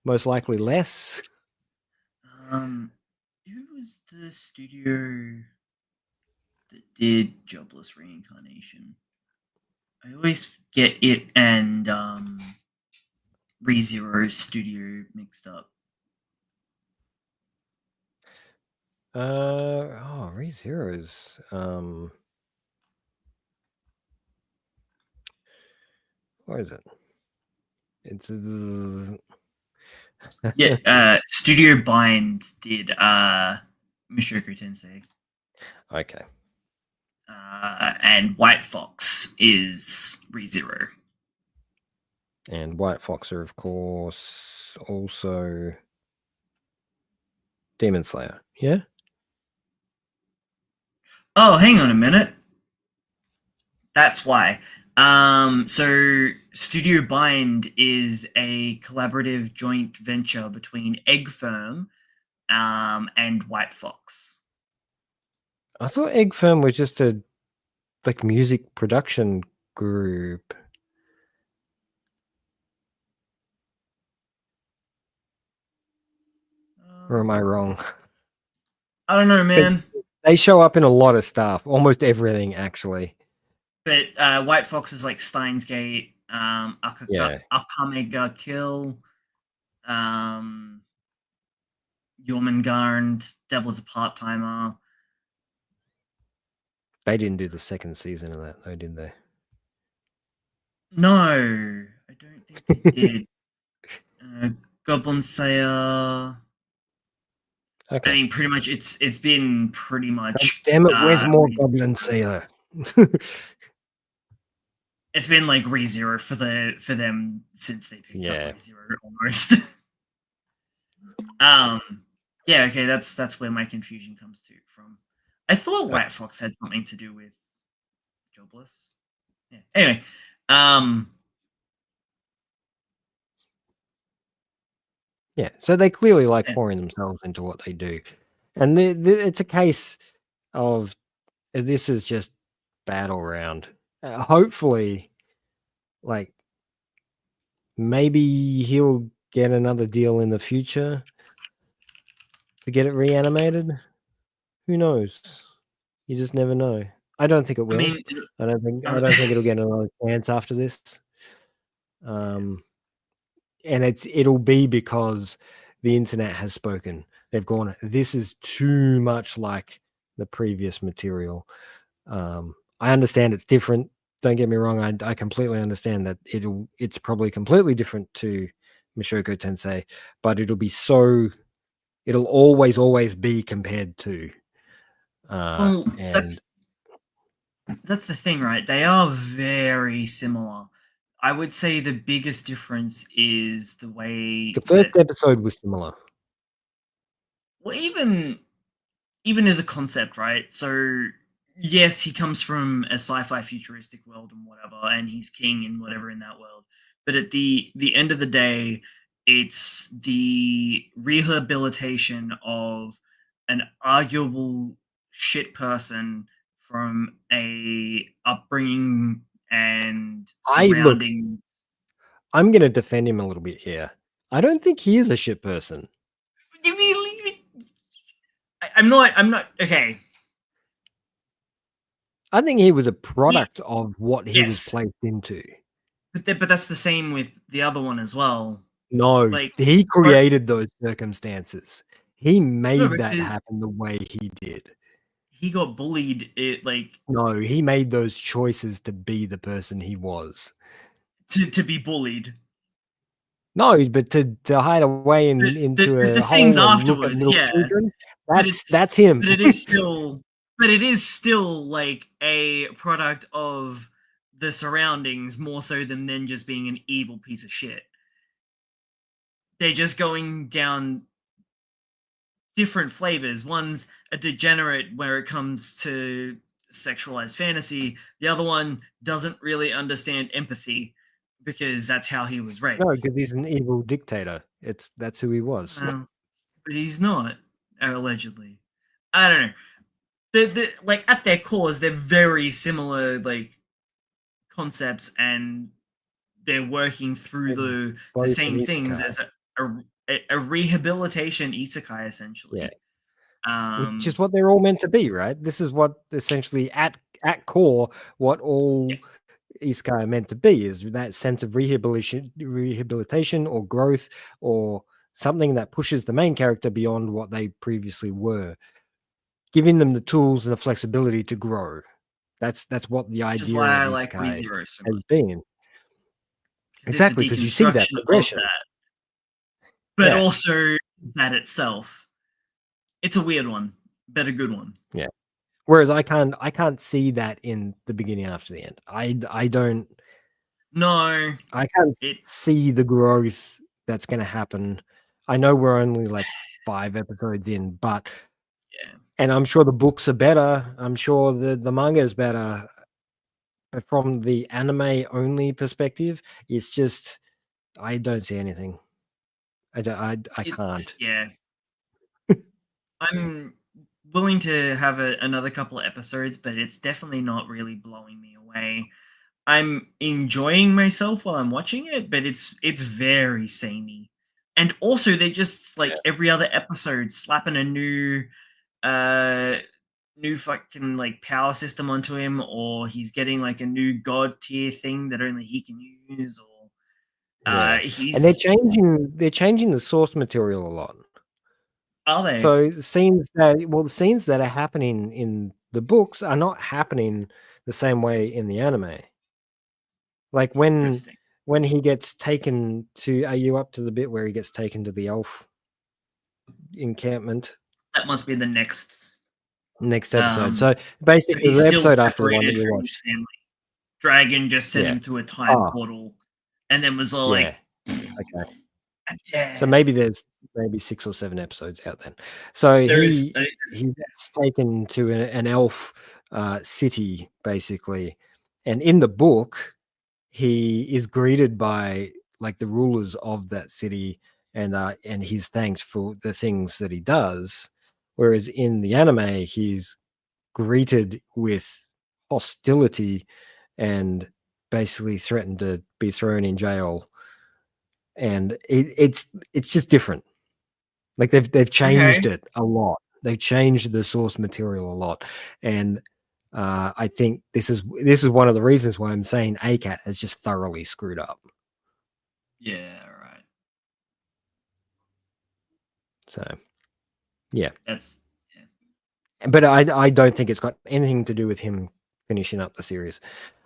Most likely less. Who was the studio that did Jobless Reincarnation? I always get it and ReZero studio mixed up. ReZero's where is it? It's Studio Bind did Mushoku Tensei. Okay. And White Fox is ReZero. And White Fox are, of course, also Demon Slayer. Yeah? Oh, hang on a minute. That's why. So Studio Bind is a collaborative joint venture between Egg Firm and White Fox. I thought Egg Firm was just a like music production group. Or am I wrong? I don't know, man. They show up in a lot of stuff, almost everything actually. But White Fox is like Steins Gate, Yeah. Akamega Kill, Jormungand, Devil's a Part Timer. They didn't do the second season of that, though, did they? No, I don't think they did. Goblin Slayer. Okay. I mean, pretty much, it's been pretty God much. damn it! Where's more Goblin Slayer? It's been like ReZero for them since they picked up Yeah. ReZero almost. Yeah, okay, that's where my confusion comes from. I thought White Fox had something to do with Jobless. Yeah. Anyway, Yeah, so they clearly like pouring themselves into what they do, and it's a case of this is just bad all round. Hopefully, like maybe he'll get another deal in the future to get it reanimated. Who knows? You just never know. I don't think it will. I mean, I don't think it'll get another chance after this. And it'll be because the internet has spoken. They've gone, this is too much like the previous material. I understand it's different. Don't get me wrong. I completely understand that it's probably completely different to Mishoko Tensei, but it'll always be compared to. well, And that's the thing, right? They are very similar. I would say the biggest difference is the way the that, first episode was similar. well, even as a concept, right? So yes, he comes from a sci-fi futuristic world and whatever, and he's king and whatever in that world. But at the end of the day, it's the rehabilitation of an arguable shit person from a upbringing and Look, surroundings. I'm going to defend him a little bit here. I don't think he is a shit person. I'm not okay. I think he was a product of what he was Yes, placed into. but that's the same with the other one as well. No, Like, he but created those circumstances. He no, made that because happen the way he did. he got bullied. No, he made those choices to be the person he was. To be bullied. No, but to hide away into The a things hole and look at afterwards, little yeah, children, but that's him. but it is still like a product of the surroundings more so than just being an evil piece of shit. They're just going down different flavors. One's a degenerate where it comes to sexualized fantasy. The other one doesn't really understand empathy because that's how he was raised. No, because he's an evil dictator. That's who he was. But he's not, allegedly. I don't know. Like at their cores, they're very similar, like concepts, and they're working through the Both same an things isekai. as a rehabilitation isekai, essentially. Yeah. Which is what they're all meant to be, right? This is what essentially at core what all isekai are meant to be, is that sense of rehabilitation or growth, or something that pushes the main character beyond what they previously were, giving them the tools and the flexibility to grow. That's what the Which is idea why of I like isekai ReZero so has much. been. It's the Exactly, because you see that deconstruction of progression. that, but Yeah. also that itself. It's a weird one, but a good one. Yeah. Whereas I can't see that in the beginning after the end. I don't. No, I can't it see the growth that's going to happen. I know we're only like 5 episodes in, but yeah. and I'm sure the books are better. I'm sure the manga is better. But from the anime only perspective, it's just I don't see anything. I It's can't. yeah. I'm willing to have another couple of episodes, but it's definitely not really blowing me away. I'm enjoying myself while I'm watching it, but it's very samey. And also they just like every other episode slapping a uh new fucking like power system onto him, or he's getting like a new god tier thing that only he can use, or Yeah, and he's they're changing the source material a lot. are they So the scenes that are happening in the books are not happening the same way in the anime. Like interesting? when he gets taken to, are you up to the bit where he gets taken to the elf encampment? That must be the Next episode. um So so basically, he's the still episode after the one that separated you from his watched. family. Dragon just sent Yeah. him to a time Oh, portal and then was all like, yeah. Okay. I'm So dead. maybe there's maybe 6 or 7 episodes out then. So There is he gets taken to an elf city basically, and in the book he is greeted by like the rulers of that city, and he's thanked for the things that he does, whereas in the anime he's greeted with hostility and basically threatened to be thrown in jail, and it's just different. Like they've changed okay. it a lot. They've changed the source material a lot, and I think this is one of the reasons why I'm saying ACAT has just thoroughly screwed up. Yeah, right. So yeah, That's yeah. but I don't think it's got anything to do with him finishing up the series.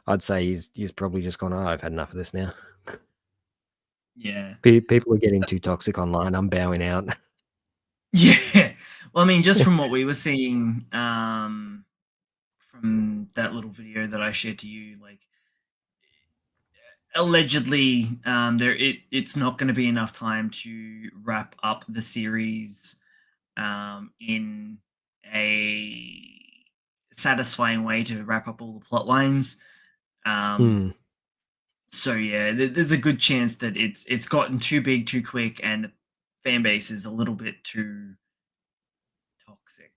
I'd say he's probably just gone. Oh, I've had enough of this now. Yeah. People are getting too toxic online. I'm bowing out. Yeah. Well, I mean, just from what we were seeing, from that little video that I shared to you, like allegedly, it's not going to be enough time to wrap up the series, in a satisfying way to wrap up all the plot lines. Um, Hmm. so yeah, there's a good chance that it's gotten too big too quick, and the fan base is a little bit too toxic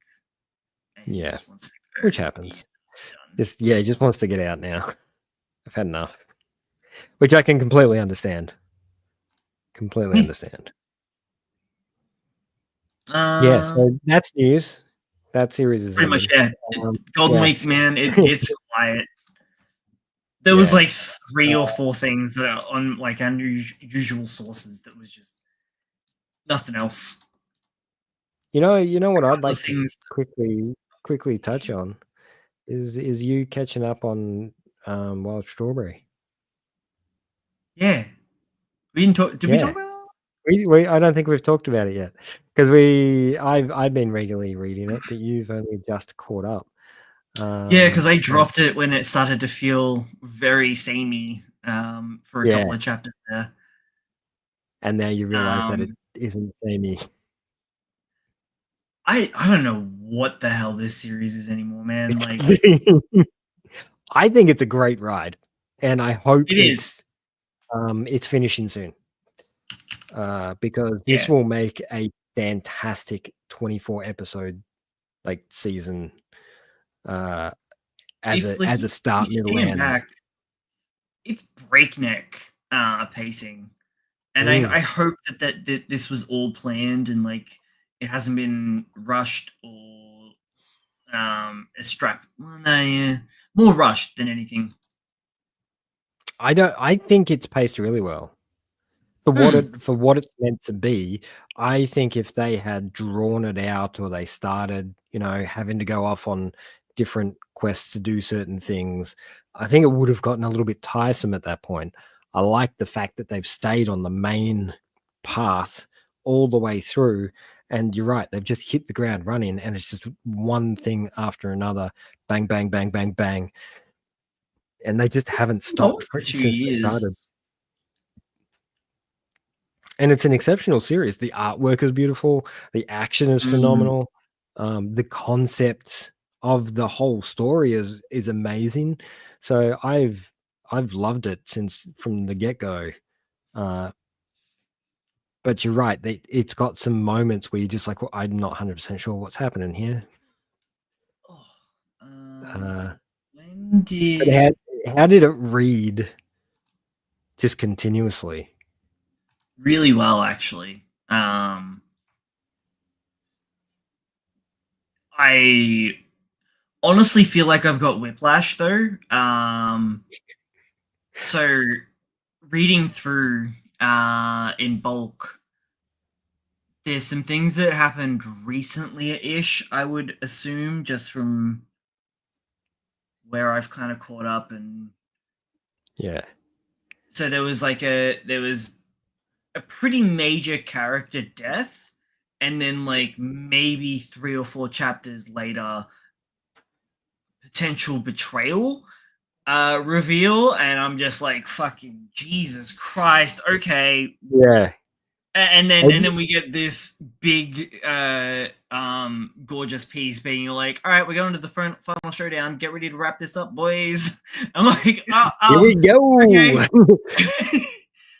and Yeah, just wants to go. which Yeah, happens. done. Just yeah, he just wants to get out now. I've had enough, which I can completely understand. Completely understand. Yeah, Uh, so that's news. That series has Pretty much, ended. yeah. Golden Yeah. Week, man, it's quiet. There was Yeah. like 3 or 4 things that are on like our usual sources that was just nothing else. You know what A I'd couple of like to things. quickly touch on is you catching up on Wild Strawberry. Yeah. We didn't talk. Did we talk Yeah. about that? We I don't think we've talked about it yet because I've been regularly reading it, but you've only just caught up. Yeah, because I And dropped it when it started to feel very samey, for a couple yeah, of chapters there. and now you realize that it Um, isn't samey. I don't know what the hell this series is anymore, man. Like, I think it's a great ride, and I hope it is. it's finishing soon, because this Yeah. will make a fantastic 24 episode like season, uh, If like as a you start, middle, stand end. back, it's breakneck pacing. And I Mm, hope that this was all planned and like it hasn't been rushed or well, no, yeah, more rushed than anything. I think it's paced really well. Hmm. For what it's meant to be, I think if they had drawn it out or they started, having to go off on different quests to do certain things, I think it would have gotten a little bit tiresome at that point. I like the fact that they've stayed on the main path all the way through. And you're right, they've just hit the ground running, and it's just one thing after another, bang, bang, bang, bang, bang. And they just It's haven't been going stopped for two since they years. started. And it's an exceptional series. The artwork is beautiful, the action is Mm, phenomenal, the concept of the whole story is amazing. So I've loved it since from the get-go, uh, but you're right, it's got some moments where you're just like, "Well, I'm not 100% sure what's happening here." When But did how did it read just continuously? really well actually. I honestly feel like I've got whiplash though. So reading through in bulk, there's some things that happened recently-ish, I would assume, just from where I've kind of caught up. And Yeah. so there was a pretty major character death, and then like maybe 3 or 4 chapters later, potential betrayal reveal, and I'm just like, fucking Jesus Christ, okay. Yeah. And then we get this big gorgeous piece being like, all right, we're going to the final showdown, get ready to wrap this up, boys. I'm like, Here we go. okay.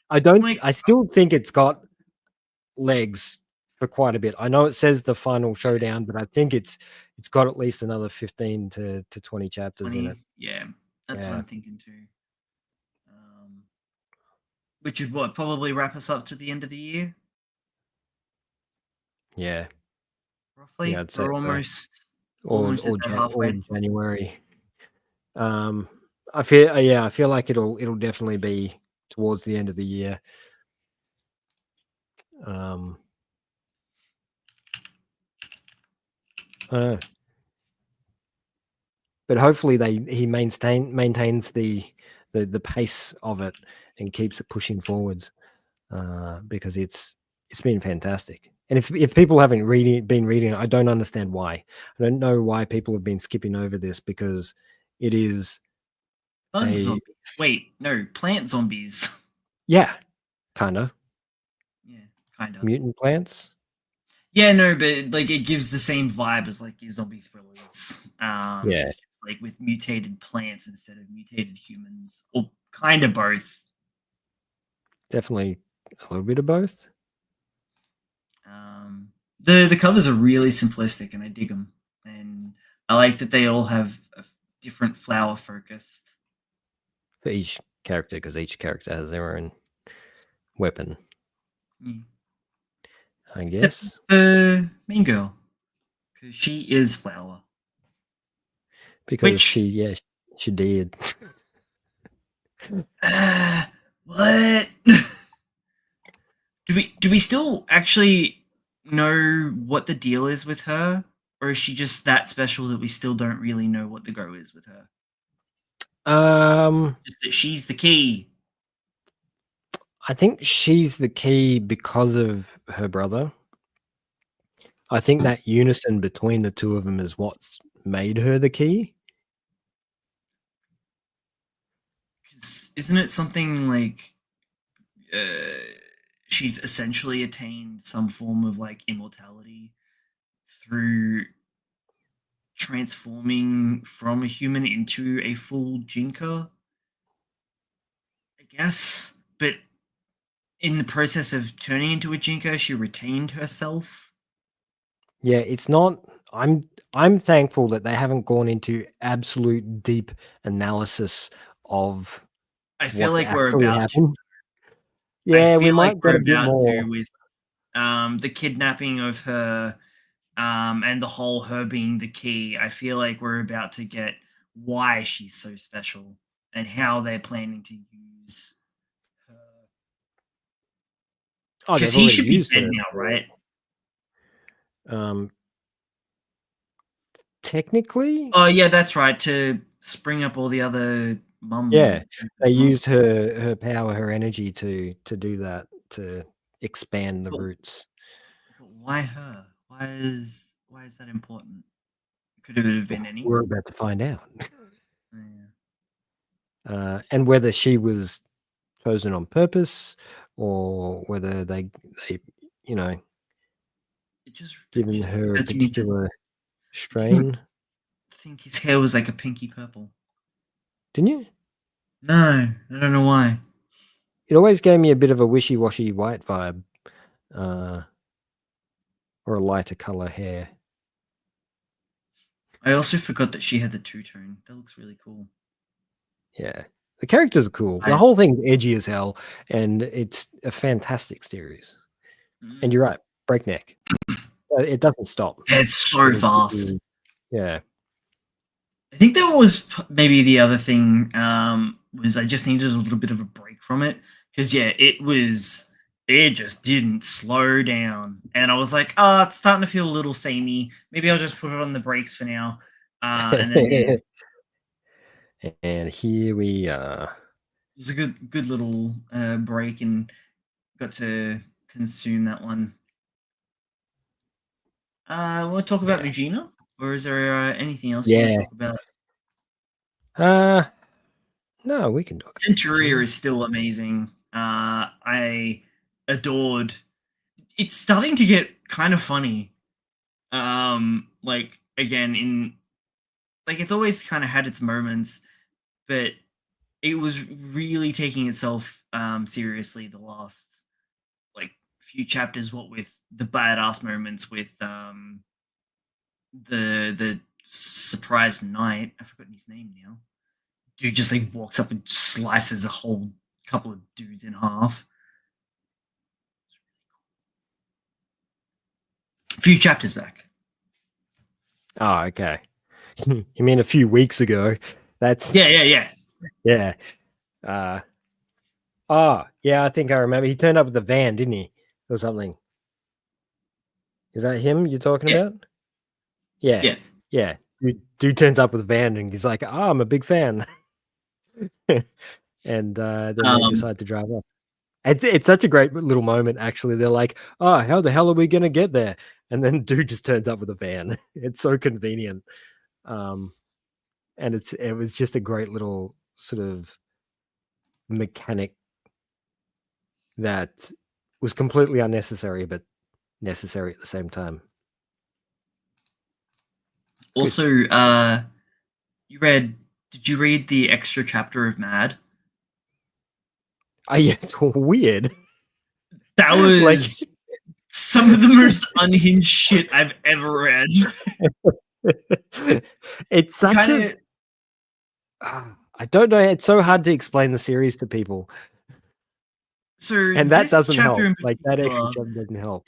I'm like, I still think it's got legs for quite a bit. I know it says the final showdown, but I think it's got at least another 15 to 20 chapters in 20, it. yeah, that's what Yeah. I'm thinking too. Which would what probably wrap us up to the end of the year, Yeah. roughly. Yeah, I'd say We're so. almost at that Or halfway point. January. I feel like it'll definitely be towards the end of the year. But hopefully he maintains the pace of it and keeps it pushing forwards, because it's been fantastic. And if people haven't been reading it, I don't understand why. I don't know why people have been skipping over this, because it is Bug a zombies. Wait, no, plant zombies. yeah, kind of Yeah, kind of. mutant plants. Yeah, no, but like it gives the same vibe as like your zombie thrillers. Yeah, It's just like with mutated plants instead of mutated humans, or kind of both. definitely a little bit of both. The covers are really simplistic, and I dig them. And I like that they all have a different flower focused. For each character, because each character has their own weapon, Yeah. I Except guess. the main girl, because she is flower. Because Which she did. what? Do we still actually know what the deal is with her, or is she just that special that we still don't really know what the go is with her? Just that she's the key. I think she's the key because of her brother. I think that unison between the two of them is what's made her the key. 'Cause isn't it something like she's essentially attained some form of like immortality through transforming from a human into a full Jinka, I guess. But in the process of turning into a Jinka, she retained herself. Yeah, it's not. I'm thankful that they haven't gone into absolute deep analysis of I feel what's like we're actually about to. happened. I Yeah, we feel like might get we're a bit about to more. with the kidnapping of her, and the whole her being the key. I feel like we're about to get why she's so special and how they're planning to use her. Oh, Because they've he already should be used dead her now, right? um, technically. Oh yeah, that's right. To spring up all the other Yeah, mum. they mum. used her power, her energy to do that, to expand the But, roots. but why her? Why is that important? Could it have been any? We're about to find out. Yeah. And whether she was chosen on purpose, or whether they you know, It given just her a occurred to me that particular I didn't strain. think his hair was like a pinky purple. Didn't you? No, I don't know why. It always gave me a bit of a wishy-washy white vibe, uh, or a lighter color hair. I also forgot that she had the two-tone. That looks really cool. Yeah. The characters are cool. The I, whole thing's edgy as hell, and it's a fantastic series. And you're right, breakneck. It doesn't stop. it's so fast. Yeah. I think that was maybe the other thing, was I just needed a little bit of a break from it because it just didn't slow down, and I was like, oh, it's starting to feel a little samey. Maybe I'll just put it on the brakes for now, and then yeah, And here we are. it was a good little break and got to consume that one. Want to talk about Yeah. Mujina, or is there anything else you want Yeah. to talk about? No, we can talk about Centuria Gina. is still amazing. I adored. It's starting to get kind of funny. Like again in like it's always kind of had its moments, but it was really taking itself seriously the last like few chapters. What with the badass moments with the surprise knight. I've forgotten his name now. Dude just like walks up and slices a whole couple of dudes in half. A few chapters back. Oh, okay. You mean a few weeks ago? That's Yeah. yeah. Oh, yeah, I think I remember. He turned up with the van, didn't he? Or something. Is that him you're talking Yeah. about? Yeah. Yeah. Yeah. Dude turns up with a van and he's like, oh, I'm a big fan. And then they decide to drive off. It's such a great little moment, actually. They're like, oh, how the hell are we going to get there? And then dude just turns up with a van. It's so convenient. And it was just a great little sort of mechanic that was completely unnecessary, but necessary at the same time. Also, did you read the extra chapter of Mad? Oh, yeah, it's weird. That was Like, some of the most unhinged shit I've ever read. it's such Kinda, I don't know. It's so hard to explain the series to people, so and that this doesn't chapter help. in Like that extra particular, chapter doesn't help.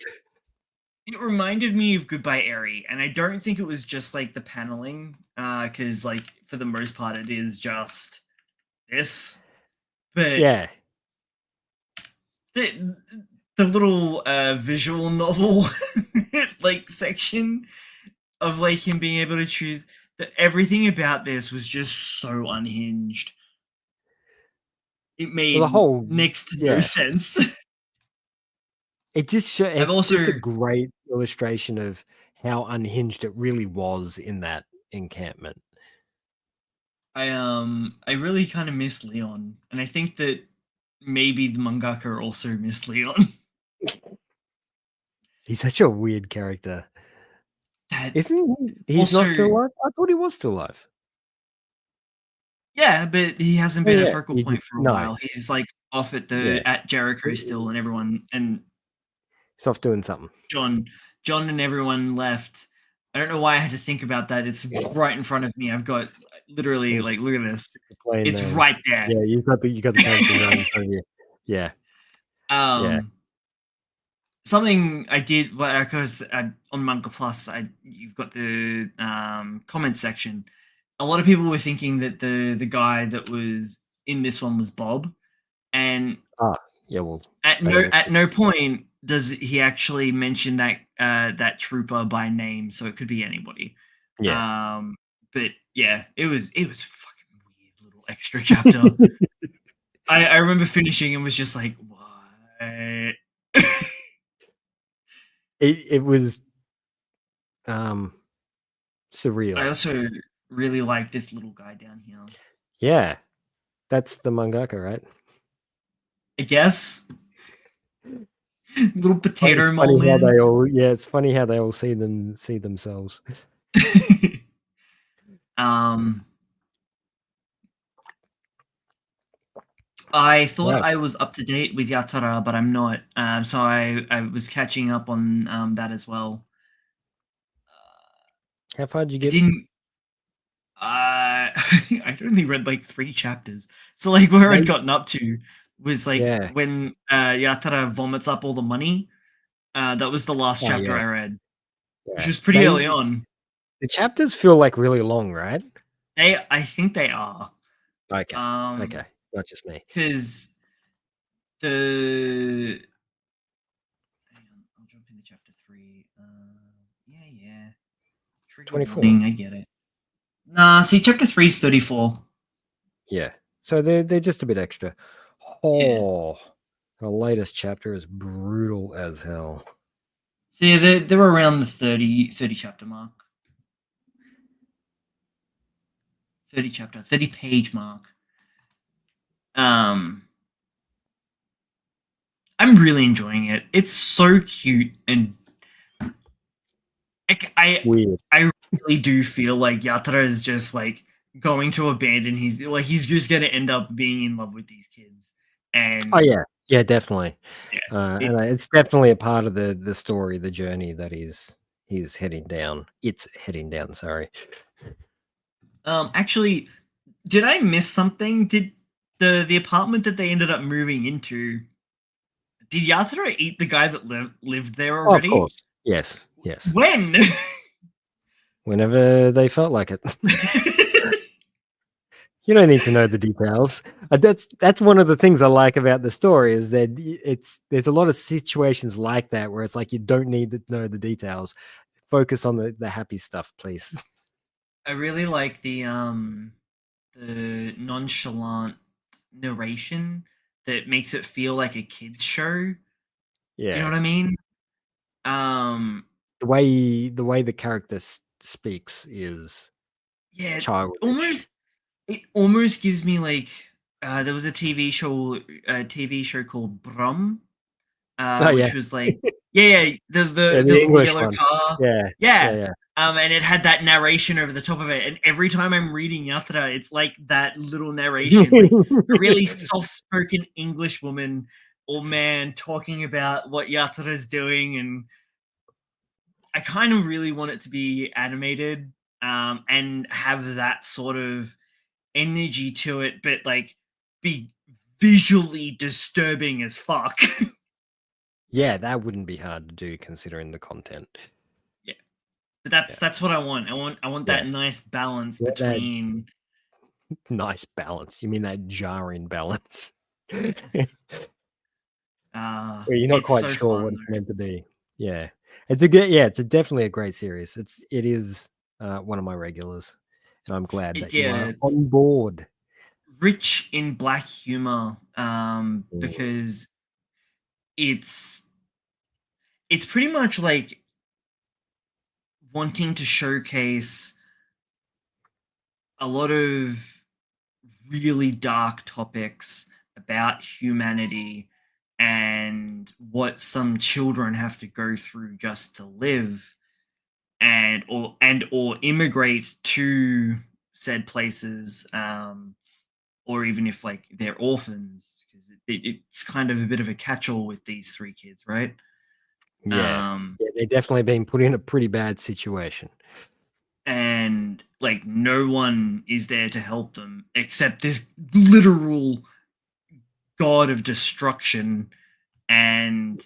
it reminded me of Goodbye Eri, and I don't think it was just like the paneling, because like for the most part it is just this, but Yeah, the the little visual novel like section of like him being able to choose that everything about this was just so unhinged. It well, the made whole next to no yeah. sense. I've It's also just a great illustration of how unhinged it really was in that encampment. I really kind of miss Leon, and I think that maybe the mangaka also missed Leon. He's such a weird character, That isn't he? He's also, not still alive. I thought he was still alive. yeah, but he hasn't Oh been a yeah, focal he point just for a no, while. He's like off at yeah, Jericho still, and everyone and he's off doing something. John John and everyone left. I don't know why I had to think about that. It's right in front of me. I've got literally It's like look at this. the plain It's name. right there. Yeah, you got the character right in front of you. Yeah, yeah. Something I did because on Manga Plus, you've got the comment section. A lot of people were thinking that the guy that was in this one was Bob, and Ah, yeah. Well, at no point does he actually mention that that trooper by name, so it could be anybody. yeah. But yeah, it was fucking weird little extra chapter. I remember finishing and was just like, what? It was I surreal. also really like this little guy down here. Yeah, that's the mangaka, right? I guess little It's potato mole funny how man. they all it's funny how they all see themselves. um, I thought Right. I was up to date with Yatara, but I'm not. So I was catching up on that as well. How far did you I get? didn't. I'd only read like 3 chapters. So like where I'd They- gotten up to was like yeah. when Yatara vomits up all the money. That was the last Oh chapter yeah. I read, which Yeah. was pretty early on. The chapters feel like really long, right? I think they are. Okay. Okay. Not just me. Because the hang on, I'll jump into chapter 3. Yeah. Trigger 24. warning, I get it. Nah, see, chapter 3 is 34. Yeah. So they're just a bit extra. Yeah. Oh, the latest chapter is brutal as hell. So yeah, they're around the 30 chapter mark. 30 page mark. I'm really enjoying it. It's so cute, and Weird. I really do feel like Yatara is just like going to abandon he's just gonna end up being in love with these kids. Oh And yeah. Yeah, definitely. yeah, And it's definitely a part of the story, the journey that he's heading down. It's heading down, sorry. actually, did I miss something? Did the apartment that they ended up moving into, did Yatara eat the guy that lived there Oh, of already? course. Yes. Yes. When? Whenever they felt like it. You don't need to know the details. That's one of the things I like about the story is that there's a lot of situations like that where it's like you don't need to know the details. Focus on the happy stuff, please. I really like the nonchalant narration that makes it feel like a kids show. You know Yeah. what I mean? Um, The way the character speaks is yeah, childish. almost it almost gives me like there was a TV show called Brum, Oh yeah. which was like yeah, the Yeah, the the the, the English yellow one. car. Yeah. Yeah. Yeah. And it had that narration over the top of it. And every time I'm reading Yatra, it's like that little Yeah. narration, like a really soft-spoken English woman or man talking about what Yatra is doing. And I kind of really want it to be animated, and have that sort of energy to it, but like be visually disturbing as fuck. Yeah, that wouldn't be hard to do considering the content. Yeah. But that's Yeah. that's what I want. I want Yeah. that nice balance Yeah, that between nice balance. You mean that jarring balance? Where you're not it's quite so sure fun what it's though. meant to be. Yeah. It's definitely a great series. It is one of my regulars, and I'm glad that you are It's on board. rich in black humor, Mm. because it's it's pretty much like wanting to showcase a lot of really dark topics about humanity and what some children have to go through just to live, and or immigrate to said places, or even if like they're orphans, because it's kind of a bit of a catch-all with these 3 kids, right? Yeah. um Yeah, they're definitely being put in a pretty bad situation. and like no one is there to help them except this literal god of destruction, and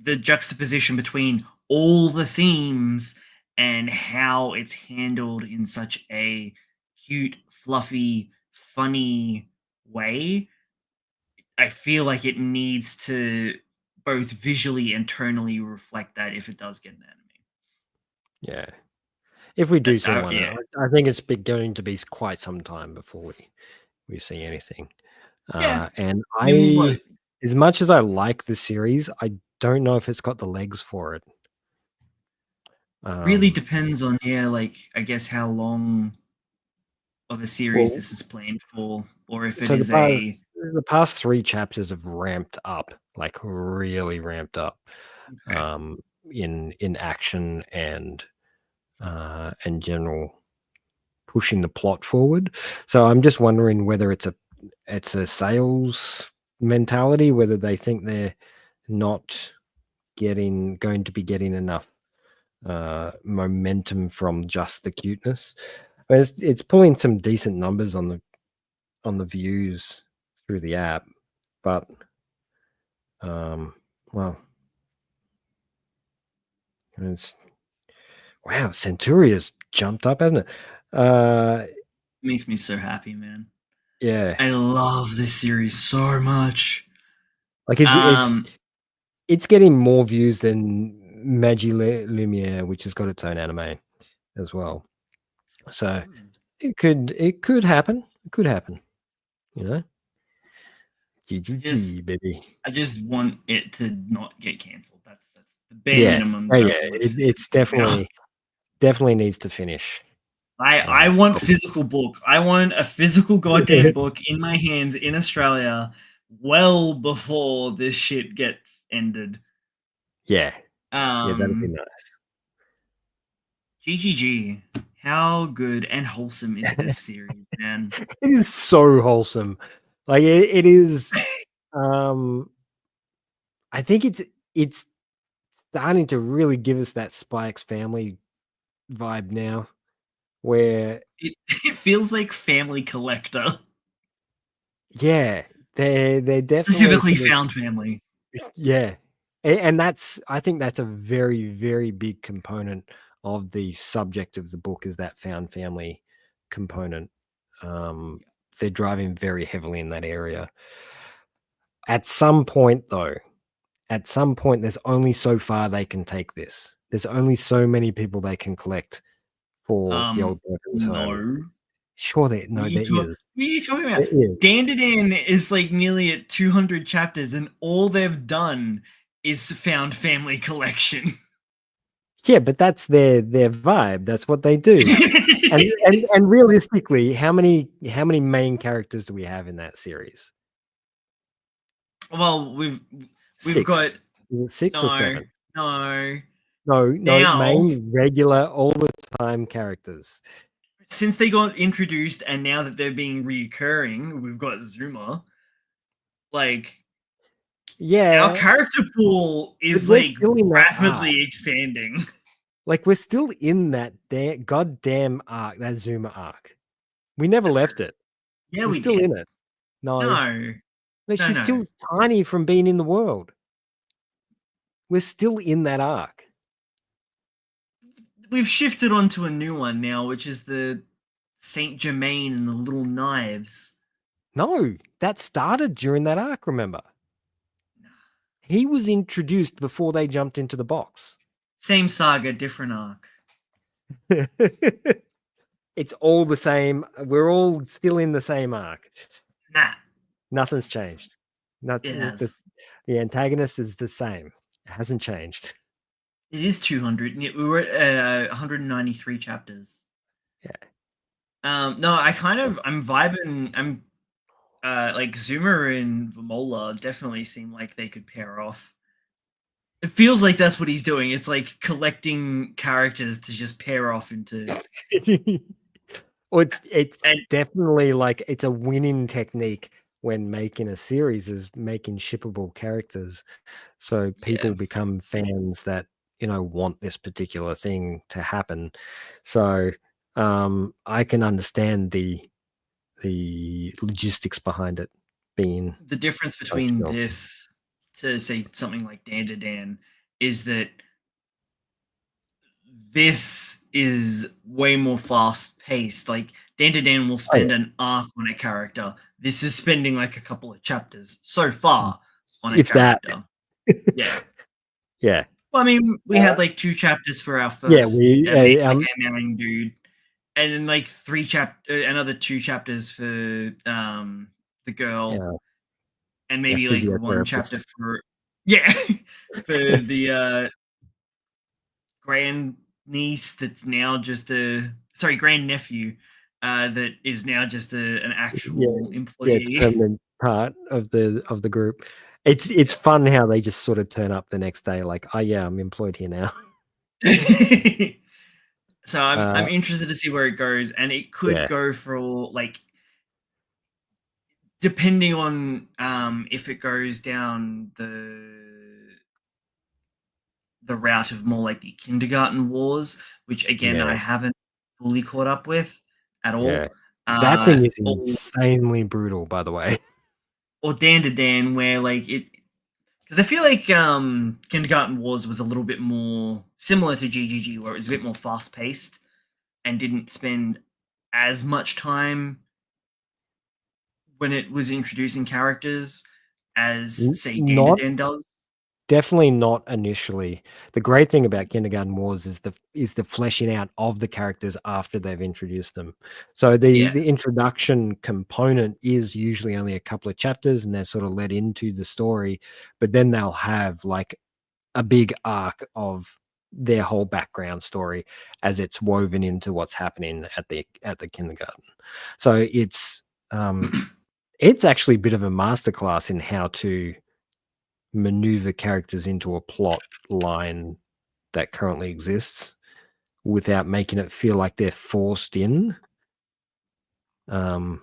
the juxtaposition between all the themes and how it's handled in such a cute, fluffy, funny way. I feel like it needs to both visually and tonally reflect that if it does get an anime. Yeah. If we do see one, Yeah, I think it's going to be quite some time before we see anything. yeah. And I mean, what as much as I like the series, I don't know if it's got the legs for it. really Um, depends on, yeah, like I guess how long of a series well, this is planned for, or if it so is a the past 3 chapters have ramped up, like really ramped up, okay. um, in action and general pushing the plot forward. So I'm just wondering whether it's a sales mentality, whether they think they're not going to be getting enough momentum from just the cuteness. But it's pulling some decent numbers on the views through the app, but well, it's wow, Centuria's jumped up, hasn't it? Makes me so happy, man. Yeah, I love this series so much. like Um, it's getting more views than Lumiere, which has got its own anime as well. So it could happen. It could happen. You know, I just GGG, baby. I just want it to not get cancelled. That's the bare Yeah, minimum yeah, that I yeah. want for It's Centuria. definitely needs to finish. I want physical book. I want a physical goddamn book in my hands in Australia well before this shit gets ended. Yeah, yeah, that'd be Um, nice. GGG. How good and wholesome is this series, man? It is so wholesome. Like it is. Um, I think it's starting to really give us that Spikes Family vibe now, where It feels like Family Collector, yeah, they're definitely specifically sort of Found Family. yeah, and that's I think that's a very very big component of the subject of the book is that found family component. Um, they're driving very heavily in that area. At some point, though, at some point, there's only so far they can take this. There's only so many people they can collect for the old Burton's home. No. Sure, What are no, you there talking? is. What are you talking about? There is. Dandadan is like nearly at 200 chapters, and all they've done is found family collection. Yeah, but that's their vibe. That's what they do. And realistically, how many main characters do we have in that series? Well, we've got 6. Is it 6 or no, 7? no. No, Now, main, regular, all the time characters. since they got introduced, and now that they're being reoccurring, we've got Zuma. Like our Yeah, character pool but is we're like still in that arc. rapidly expanding. Like, we're still in that goddamn arc, that Zuma arc. We never left it. Yeah, We're we still did. in it. No. No, No, no, she's no. still tiny from being in the world. We're still in that arc. We've shifted onto a new one now, which is the Saint Germain and the Little Knives. No, that started during that arc, remember? He was introduced before they jumped into the box. Same saga, different arc. It's all the same. We're all still in the same arc. Nah, Nothing's changed. it Nothing. has. The antagonist is the same. It hasn't changed. It is 200. We were at 193 chapters. Yeah. No, I'm vibing. I'm like Zuma and Vamola definitely seem like they could pair off. It feels like that's what he's doing. It's like collecting characters to just pair off into. Well, it's And definitely like it's a winning technique when making a series is making shippable characters. So yeah, people become fans that, want this particular thing to happen. So I can understand the logistics behind it being the difference between functional. this to say something like Dan is that this is way more fast paced. Like Dan will Oh spend an arc on a character. This is spending like a couple of chapters so yeah. far on a If that. character. Yeah. Yeah. Well, I mean, we had like 2 chapters for our Yeah, first like um, a main dude, and then like another 2 chapters for the girl, yeah, and yeah, maybe like 1 chapter physiotherapist. for yeah for the grand niece that's now just a sorry grand nephew that is now just an Yeah, actual yeah, it's employee. permanent part of the group. It's fun how they just sort of turn up the next day like, "Oh, yeah, I'm employed here now." Yeah. So I'm Uh, interested to see where it goes, and it could yeah, go for like depending on if it goes down the route of more like the kindergarten wars, which again I yeah. haven't fully caught up with. at all. Yeah. That thing is Or insanely brutal, by the way. Dan to Dan, where like it, because I feel like Kindergarten Wars was a little bit more similar to GGG, where it was a bit more fast paced and didn't spend as much time when it was introducing characters as say Dan to Not Dan does. Definitely not initially. The great thing about Kindergarten Wars is the fleshing out of the characters after they've introduced them. So Yeah, the introduction component is usually only a couple of chapters, and they're sort of led into the story, but then they'll have like a big arc of their whole background story as it's woven into what's happening at the kindergarten. So it's actually a bit of a masterclass in how to maneuver characters into a plot line that currently exists without making it feel like they're forced in. Um,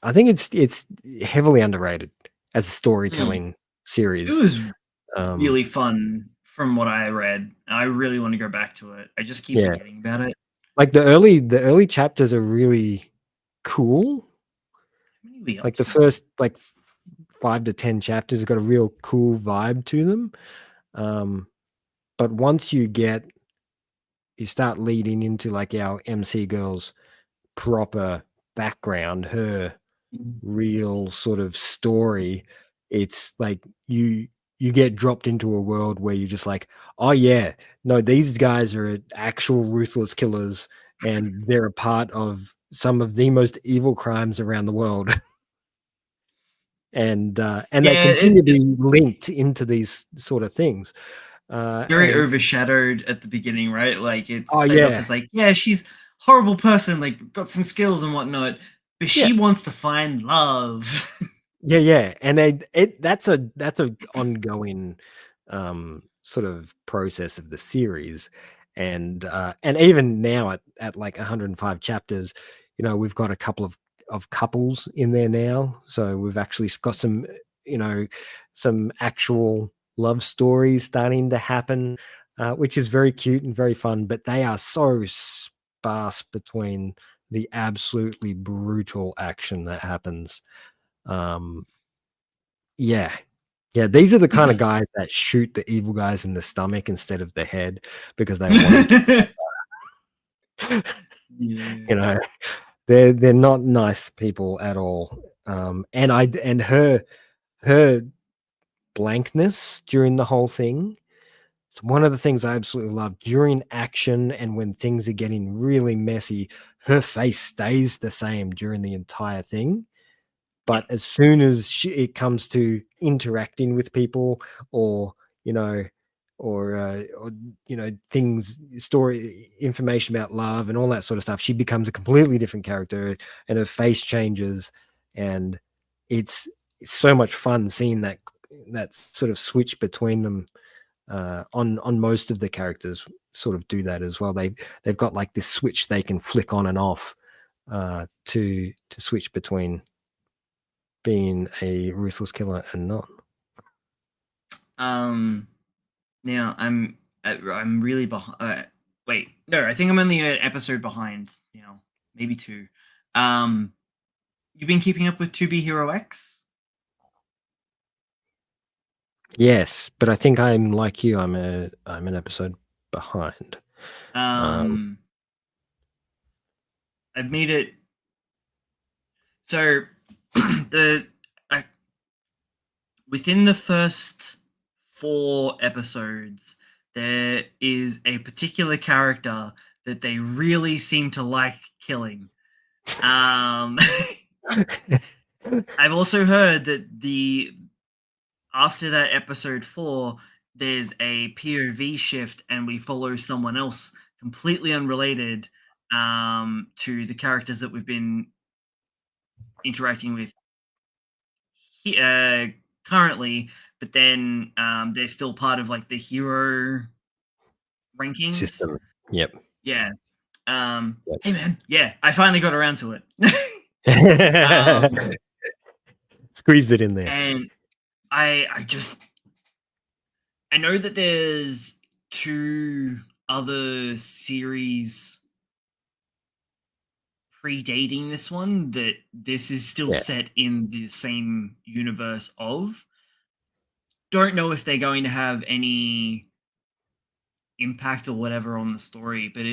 I think it's heavily underrated as a Mm. storytelling It series. was Um, really fun from what I read. I really want to go back to it. I just keep yeah, forgetting about it. like the early chapters are really cool. How many are we up Like the to now? first 5 to 10 chapters have got a real cool vibe to them. Um, but once you start leading into like our MC girl's proper background, her real sort of story, it's like you get dropped into a world where you're just like, oh yeah, no, these guys are actual ruthless killers, and they're a part of some of the most evil crimes around the world. And they Yeah, continue to it's be linked into these sort of things. very And overshadowed at the beginning, right? Like it's oh played off yeah, as like, yeah, she's horrible person, like got some skills and whatnot, but yeah, she wants to find love. yeah, and that's a ongoing sort of process of the series, and even now at like 105 chapters, we've got a couple of couples in there now, so we've actually got some you know some actual love stories starting to happen, which is very cute and very fun, but they are so sparse between the absolutely brutal action that happens. um, yeah. Yeah, these are the kind of guys that shoot the evil guys in the stomach instead of the head because they want them to. Yeah. You know, they're not nice people at all. And her blankness during the whole thing. It's one of the things I absolutely love during action and when things are getting really messy. Her face stays the same during the entire thing. Yeah. But as soon as it comes to interacting with people, or you know or things, story information about love and all that sort of stuff, she becomes a completely different character, and her face changes, and it's so much fun seeing that sort of switch between them. On most of the characters sort of do that as well. They've got like this switch they can flick on and off, to switch between being a ruthless killer and not. Um. Now I'm really behind. Wait, no, I think I'm only an episode behind now, maybe two. Um, you've been keeping up with 2B Hero X? Yes, but I think I'm like you. I'm an episode behind. Um, Um, I've made it. So the I, within the first 4 episodes, there is a particular character that they really seem to like killing. Um, I've also heard that the after that episode 4, there's a POV shift, and we follow someone else completely unrelated to the characters that we've been interacting with currently. But then they're still part of like the hero rankings. system. Yep. Yeah. Yep. Hey man, yeah, I finally got around to it. um, Squeezed it in there. and I just I know that there's 2 other series predating this one, that this is still Yeah. set in the same universe of. Don't know if they're going to have any impact or whatever on the story, but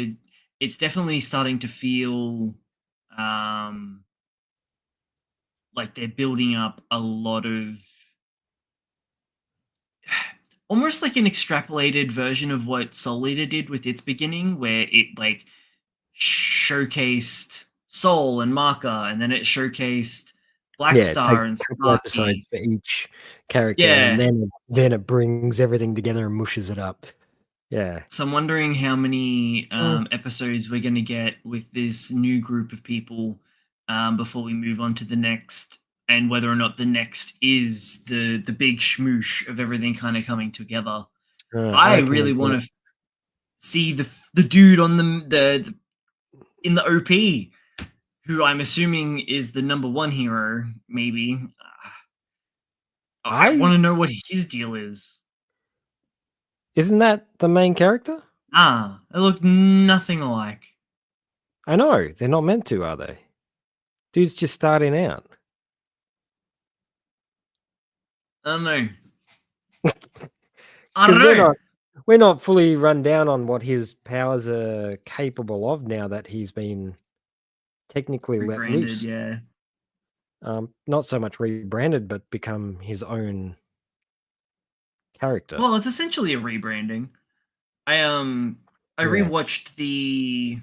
it's definitely starting to feel um like they're building up a lot of almost like an extrapolated version of what Soul Eater did with its beginning, where it like showcased Soul and Maka, and then it showcased Black Yeah, it takes Star and a couple episodes Sparky. for each character, and Yeah. then it brings everything together and mushes it up. Yeah. So I'm wondering how many Mm. episodes we're going to get with this new group of people before we move on to the next, and whether or not the next is the big schmoosh of everything kind of coming together. I I reckon really we'll get want to see the dude on the in the OP, who I'm assuming is the number one hero. Maybe I want I to know what his deal is. isn't that the main character? They look nothing alike. I know, they're not meant to, are they? Dude's just starting out. I don't know. I don't Because know. we're not fully run down on what his powers are capable of now that he's been technically let Rebranded, loose. yeah. Not so much rebranded, but become his own character. Well, it's essentially a rebranding. I Yeah. rewatched the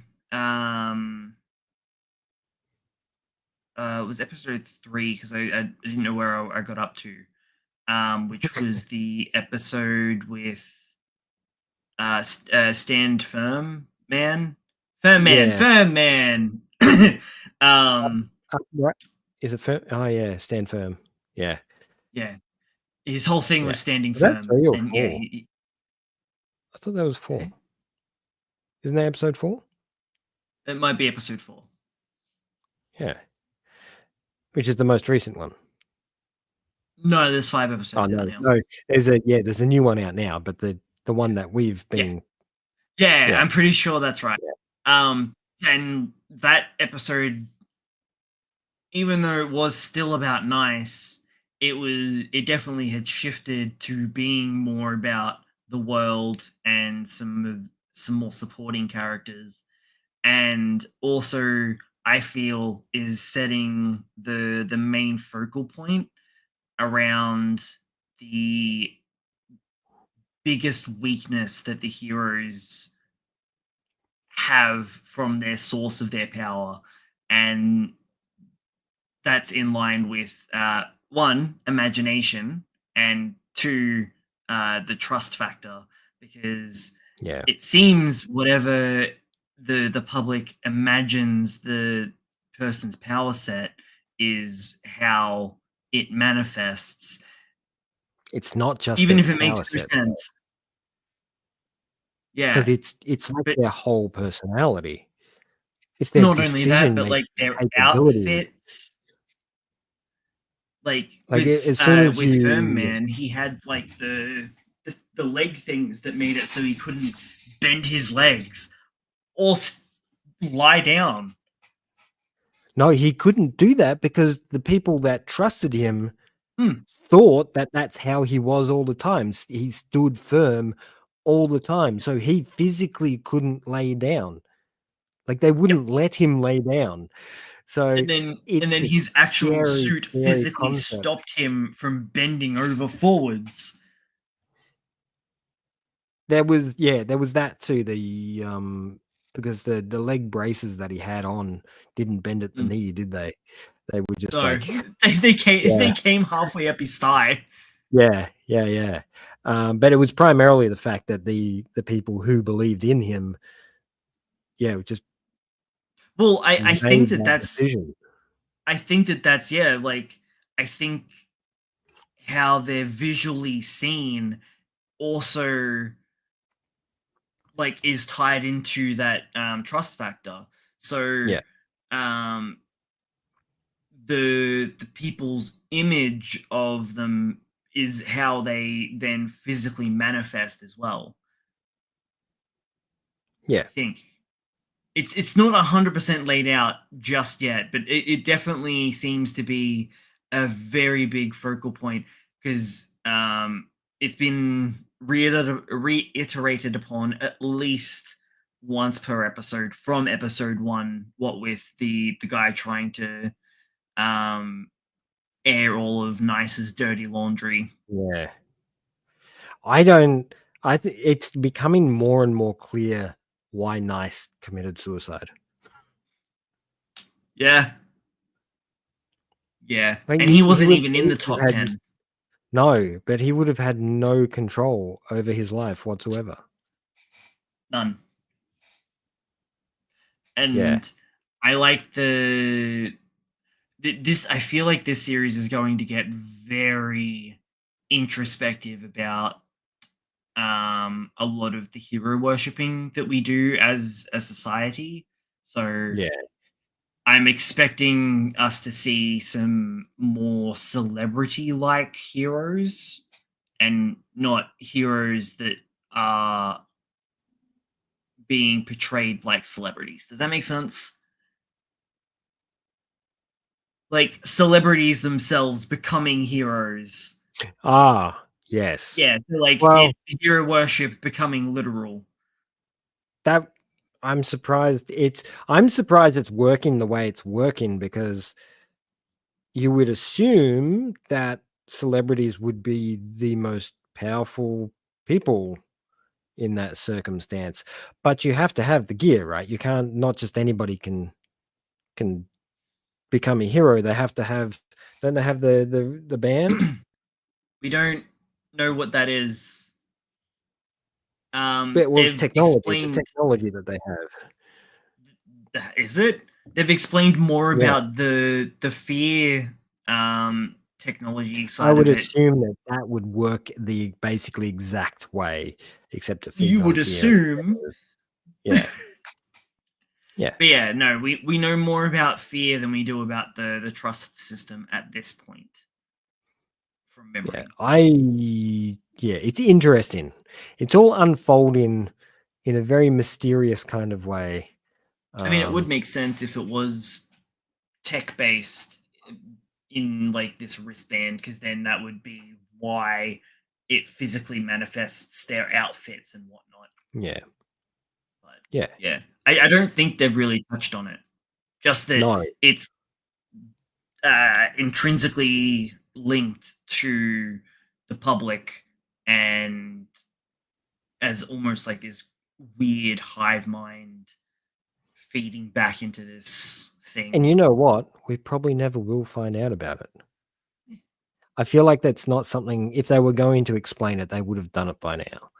it was episode 3 because I didn't know where I got up to. Which was the episode with Stand Firm Man. Firm Man, Yeah. Firm Man. um Right. Is it firm? Oh, yeah. Stand firm. Yeah. yeah. His whole thing Yeah. was standing Was that firm. 3 or And yeah, 4? I thought that was 4. eh? Isn't that episode 4? It might be episode 4. Yeah. Which is the most recent one. No, there's 5 Oh, episodes out no. now. No. There's a new one out now, but the one that we've Yeah. been. Yeah, Yeah. I'm pretty sure that's right. Yeah. And that episode, even though it was still about Nice, it definitely had shifted to being more about the world and some more supporting characters, and also I feel is setting the main focal point around the biggest weakness that the heroes have from their source of their power, and that's in line with one, imagination, and two, the trust factor, because Yeah. it seems whatever the public imagines the person's power set is how it manifests, It's not just even their if it makes power no set, sense. because Yeah, it's like but their whole personality. It's their not only that, but decision-making like their capability. outfits. Like Like, as soon as with Firm you Man, he had like the leg things that made it so he couldn't bend his legs or lie down. No, he couldn't do that because the people that trusted him Hmm. thought that that's how he was all the time. He stood firm all the time, so he physically couldn't lay down. Like, they Yep. wouldn't let him lay down. So And then it's a his actual scary, suit scary physically concept. stopped him from bending over forwards. There was that too, because the leg braces that he had on didn't bend at the Hmm. knee, did they? They were just No, like they yeah, came halfway up his thigh. yeah. But it was primarily the fact that the people who believed in him, just Well, I think made that that that's decision. yeah, like I think how they're visually seen also like is tied into that trust factor. So Yeah, um the people's image of them is how they then physically manifest as well, yeah. I think. it's not 100% laid out just yet, but it definitely seems to be a very big focal point because it's been reiterated upon at least once per episode from episode one. What with the guy trying to um, air all of Nice's dirty laundry. Yeah. I don't. I think it's becoming more and more clear why Nice committed suicide. Yeah, yeah, Like and he he wasn't would even he in the would top have had 10. no, but he would have had no control over his life whatsoever. None. Yeah. And I like this. I feel like this series is going to get very introspective about a lot of the hero worshipping that we do as a society. So Yeah. I'm expecting us to see some more celebrity like heroes and not heroes that are being portrayed like celebrities. Does that make sense? Like celebrities themselves becoming heroes. Ah, yes. Yeah, so like Well, hero worship becoming literal. that I'm surprised it's working the way it's working because you would assume that celebrities would be the most powerful people in that circumstance. But you have to have the gear, right? You can't not just anybody can become a hero. They have to have don't they have the band? We don't know what that is. But well, it's They've technology. It's a explained. technology that they have. Is it? They've explained more Yeah. about the fear technology I side would of it. assume that that would work the basically exact way, except it feeds You on would fear. assume. Yeah. Yeah. But yeah, no, we know more about fear than we do about the trust system at this point from Yeah. memory. Yeah, it's interesting. It's all unfolding in a very mysterious kind of way. I mean, it would Um, make sense if it was tech based in like this wristband, because then that would be why it physically manifests their outfits and whatnot. yeah. But Yeah. yeah, I don't think they've really touched on it. Just that No. it's intrinsically linked to the public and as almost like this weird hive mind feeding back into this And thing. you know what? We probably never will find out about it. I feel like that's not something if they were going to explain it, they would have done it by now.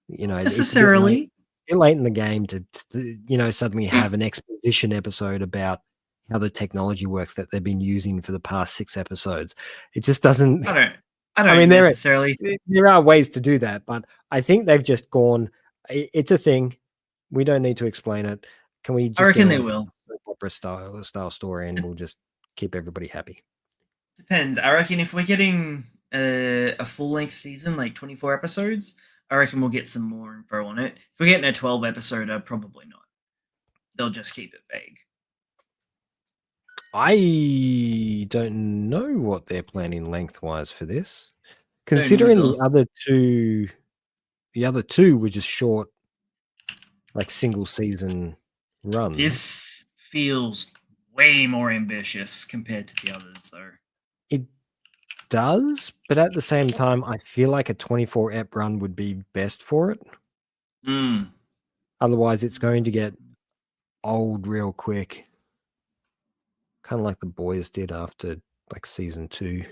You know, Not it's a bit late. necessarily. A bit late in the game to suddenly have an exposition episode about how the technology works that they've been using for the past 6 episodes. It just doesn't I don't. I I mean, don't necessarily. there are ways to do that, but I think they've just gone, It's a thing. We don't need to explain it. Can we I just get reckon on they with will. soap opera style story, and we'll just keep everybody happy?" Depends. I reckon if we're getting a full length season, like 24 episodes, I reckon we'll get some more info on it. If we're getting a 12 episode, probably not. They'll just keep it vague. I don't know what they're planning lengthwise for this, Don't considering either. the other 2 were just short, like, single season runs. This feels way more ambitious compared to the others, though. It does, but at the same time, I feel like a 24 ep run would be best for it. Mm. Otherwise, it's going to get old real quick. Kinda like The Boys did after, like, season 2.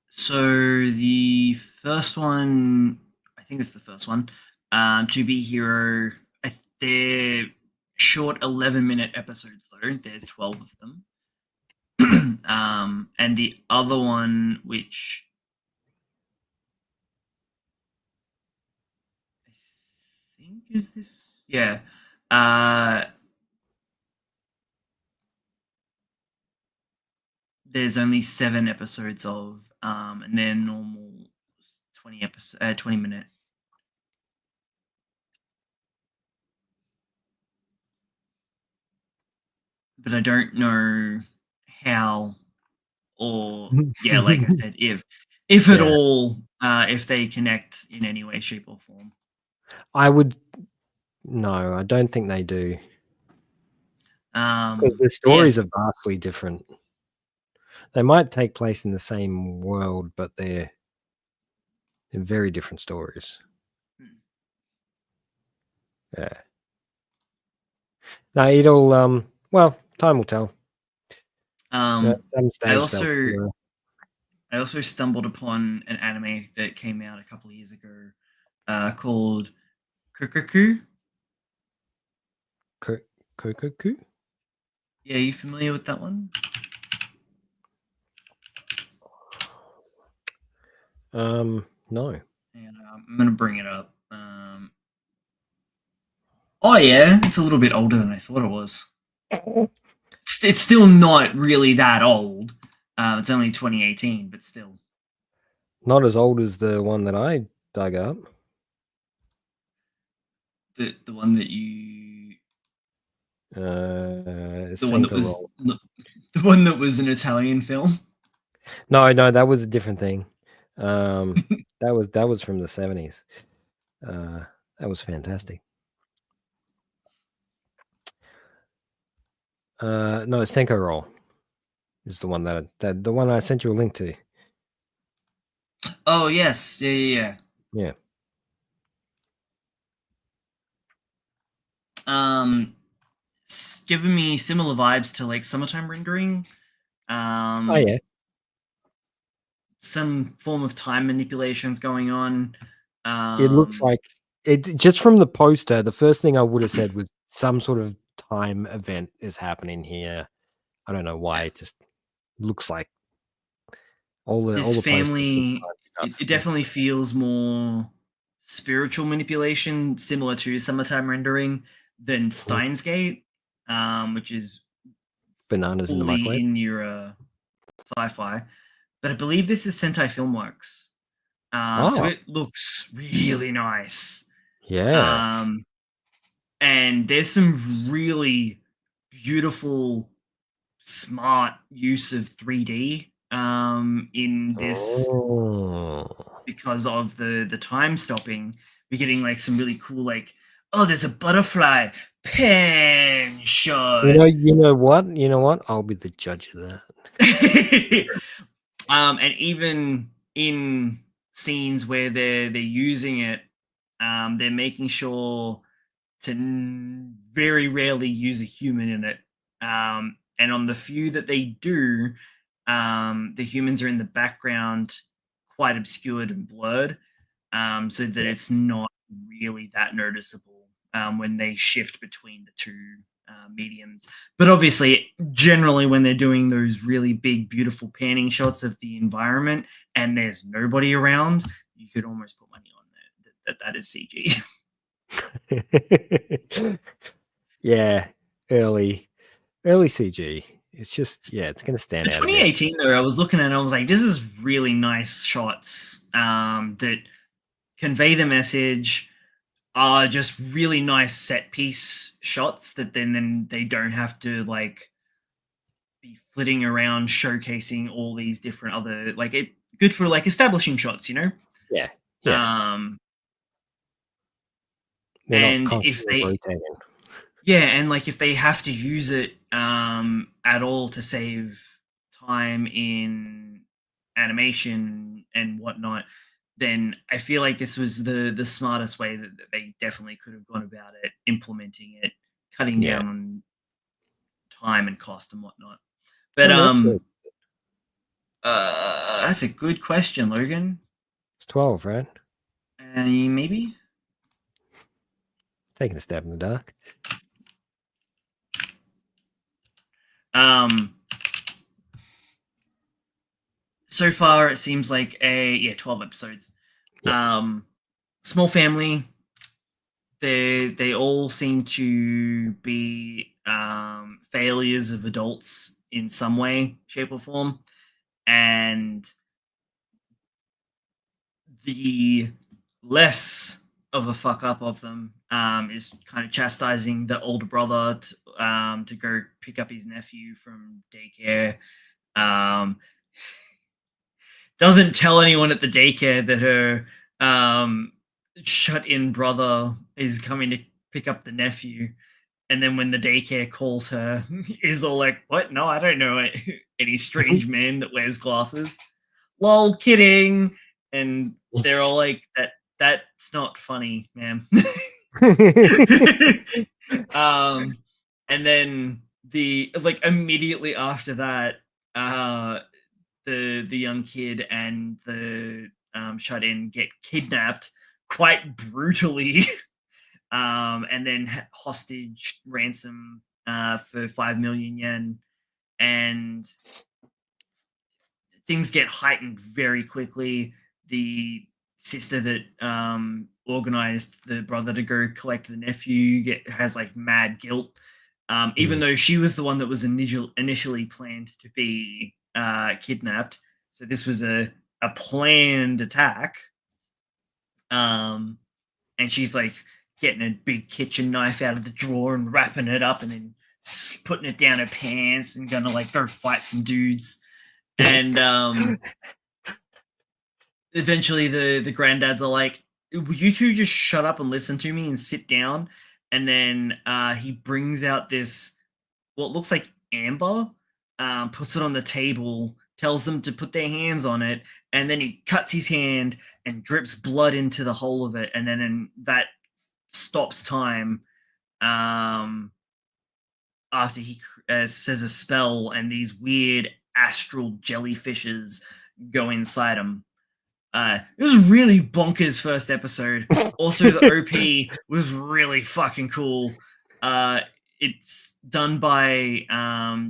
So the first one, I think it's the first one, To Be Hero. They're short 11-minute episodes though. There's 12 of them. And the other one, which I think is this, yeah. There's only 7 episodes of, and they're normal 20 minute. but I don't know how, or yeah, like I said, if at Yeah. all, if they connect in any way, shape, or form. No, I don't think they do. 'Cause the Yeah. stories are vastly different. They might take place in the same world, but they're very different stories. Yeah. No, well, time will tell. At some I stage, they'll also figure out. I also stumbled upon an anime that came out a couple of years ago, called Kukuku. Ko Kokoku? Yeah, you familiar with that one? No. And I'm gonna bring it up. Oh yeah, it's a little bit older than I thought it was. It's still not really that old. It's only 2018, but still. Not as old as the one that I dug up. The one that you the one that Senka was Roll. the one that was an Italian film. No, that was a different thing. That was from the 70s. That was fantastic. No, Senko Roll is the one that the one I sent you a link to. Oh yes, yeah. Yeah. It's giving me similar vibes to like Summertime Rendering. Oh, yeah. Some form of time manipulations going on. It looks like it just from the poster, the first thing I would have said was some sort of time event is happening here. I don't know why, Yeah. it just looks like all This the posters with family, time it stuff. definitely feels more spiritual manipulation, similar to Summertime Rendering, than Mhm. Steins Gate, which is Bananas in the fully microwave. in your sci-fi. But I believe this is Sentai Filmworks. So Oh, it looks really nice. yeah. Um, and there's some really beautiful, smart use of 3D in this Oh. because of the time stopping. We're getting like some really cool, like, oh, there's a butterfly pen shot. You know what? You know what? I'll be the judge of that. And even in scenes where they're using it, they're making sure to very rarely use a human in it. And on the few that they do, the humans are in the background, quite obscured and blurred, so that Yeah. it's not really that noticeable when they shift between the two mediums. But obviously, generally, when they're doing those really big, beautiful panning shots of the environment and there's nobody around, you could almost put money on that is CG. Yeah, early CG. It's just yeah, it's gonna stand For out a bit. 2018, though, I was looking at it, I was like, this is really nice shots that convey the message, are just really nice set piece shots that then they don't have to like be flitting around showcasing all these different other like it good for like establishing shots, you know? Yeah, yeah. Um They're not and if constantly they rotating. Yeah, and like if they have to use it at all to save time in animation and whatnot, then I feel like this was the smartest way that they definitely could have gone about it, implementing it, cutting Yeah. down on time and cost and whatnot. But How many episodes? that's a good question, Logan. It's 12, right? Maybe. Taking a stab in the dark. Um, so far it seems like 12 episodes. Yeah. Small family. They all seem to be failures of adults in some way, shape, or form, and the less of a fuck up of them is kind of chastising the older brother to go pick up his nephew from daycare. Doesn't tell anyone at the daycare that her shut-in brother is coming to pick up the nephew. And then when the daycare calls her, is all like, "What? No, I don't know any strange man that wears glasses." Lol, kidding. And they're all like, "That's not funny, ma'am." And then immediately after that, the young kid and the shut-in get kidnapped quite brutally, and then hostage ransom for 5 million yen, and things get heightened very quickly. The sister that organized the brother to go collect the nephew has like mad guilt, even though she was the one that was initially planned to be kidnapped. So this was a planned attack. And she's like getting a big kitchen knife out of the drawer and wrapping it up and then putting it down her pants and gonna like go fight some dudes. And eventually the granddads are like, "Will you two just shut up and listen to me and sit down?" And then he brings out this what looks like amber, puts it on the table, tells them to put their hands on it, and then he cuts his hand and drips blood into the hole of it, and then that stops time after he says a spell, and these weird astral jellyfishes go inside him. It was really bonkers first episode. Also, the OP was really fucking cool. It's done by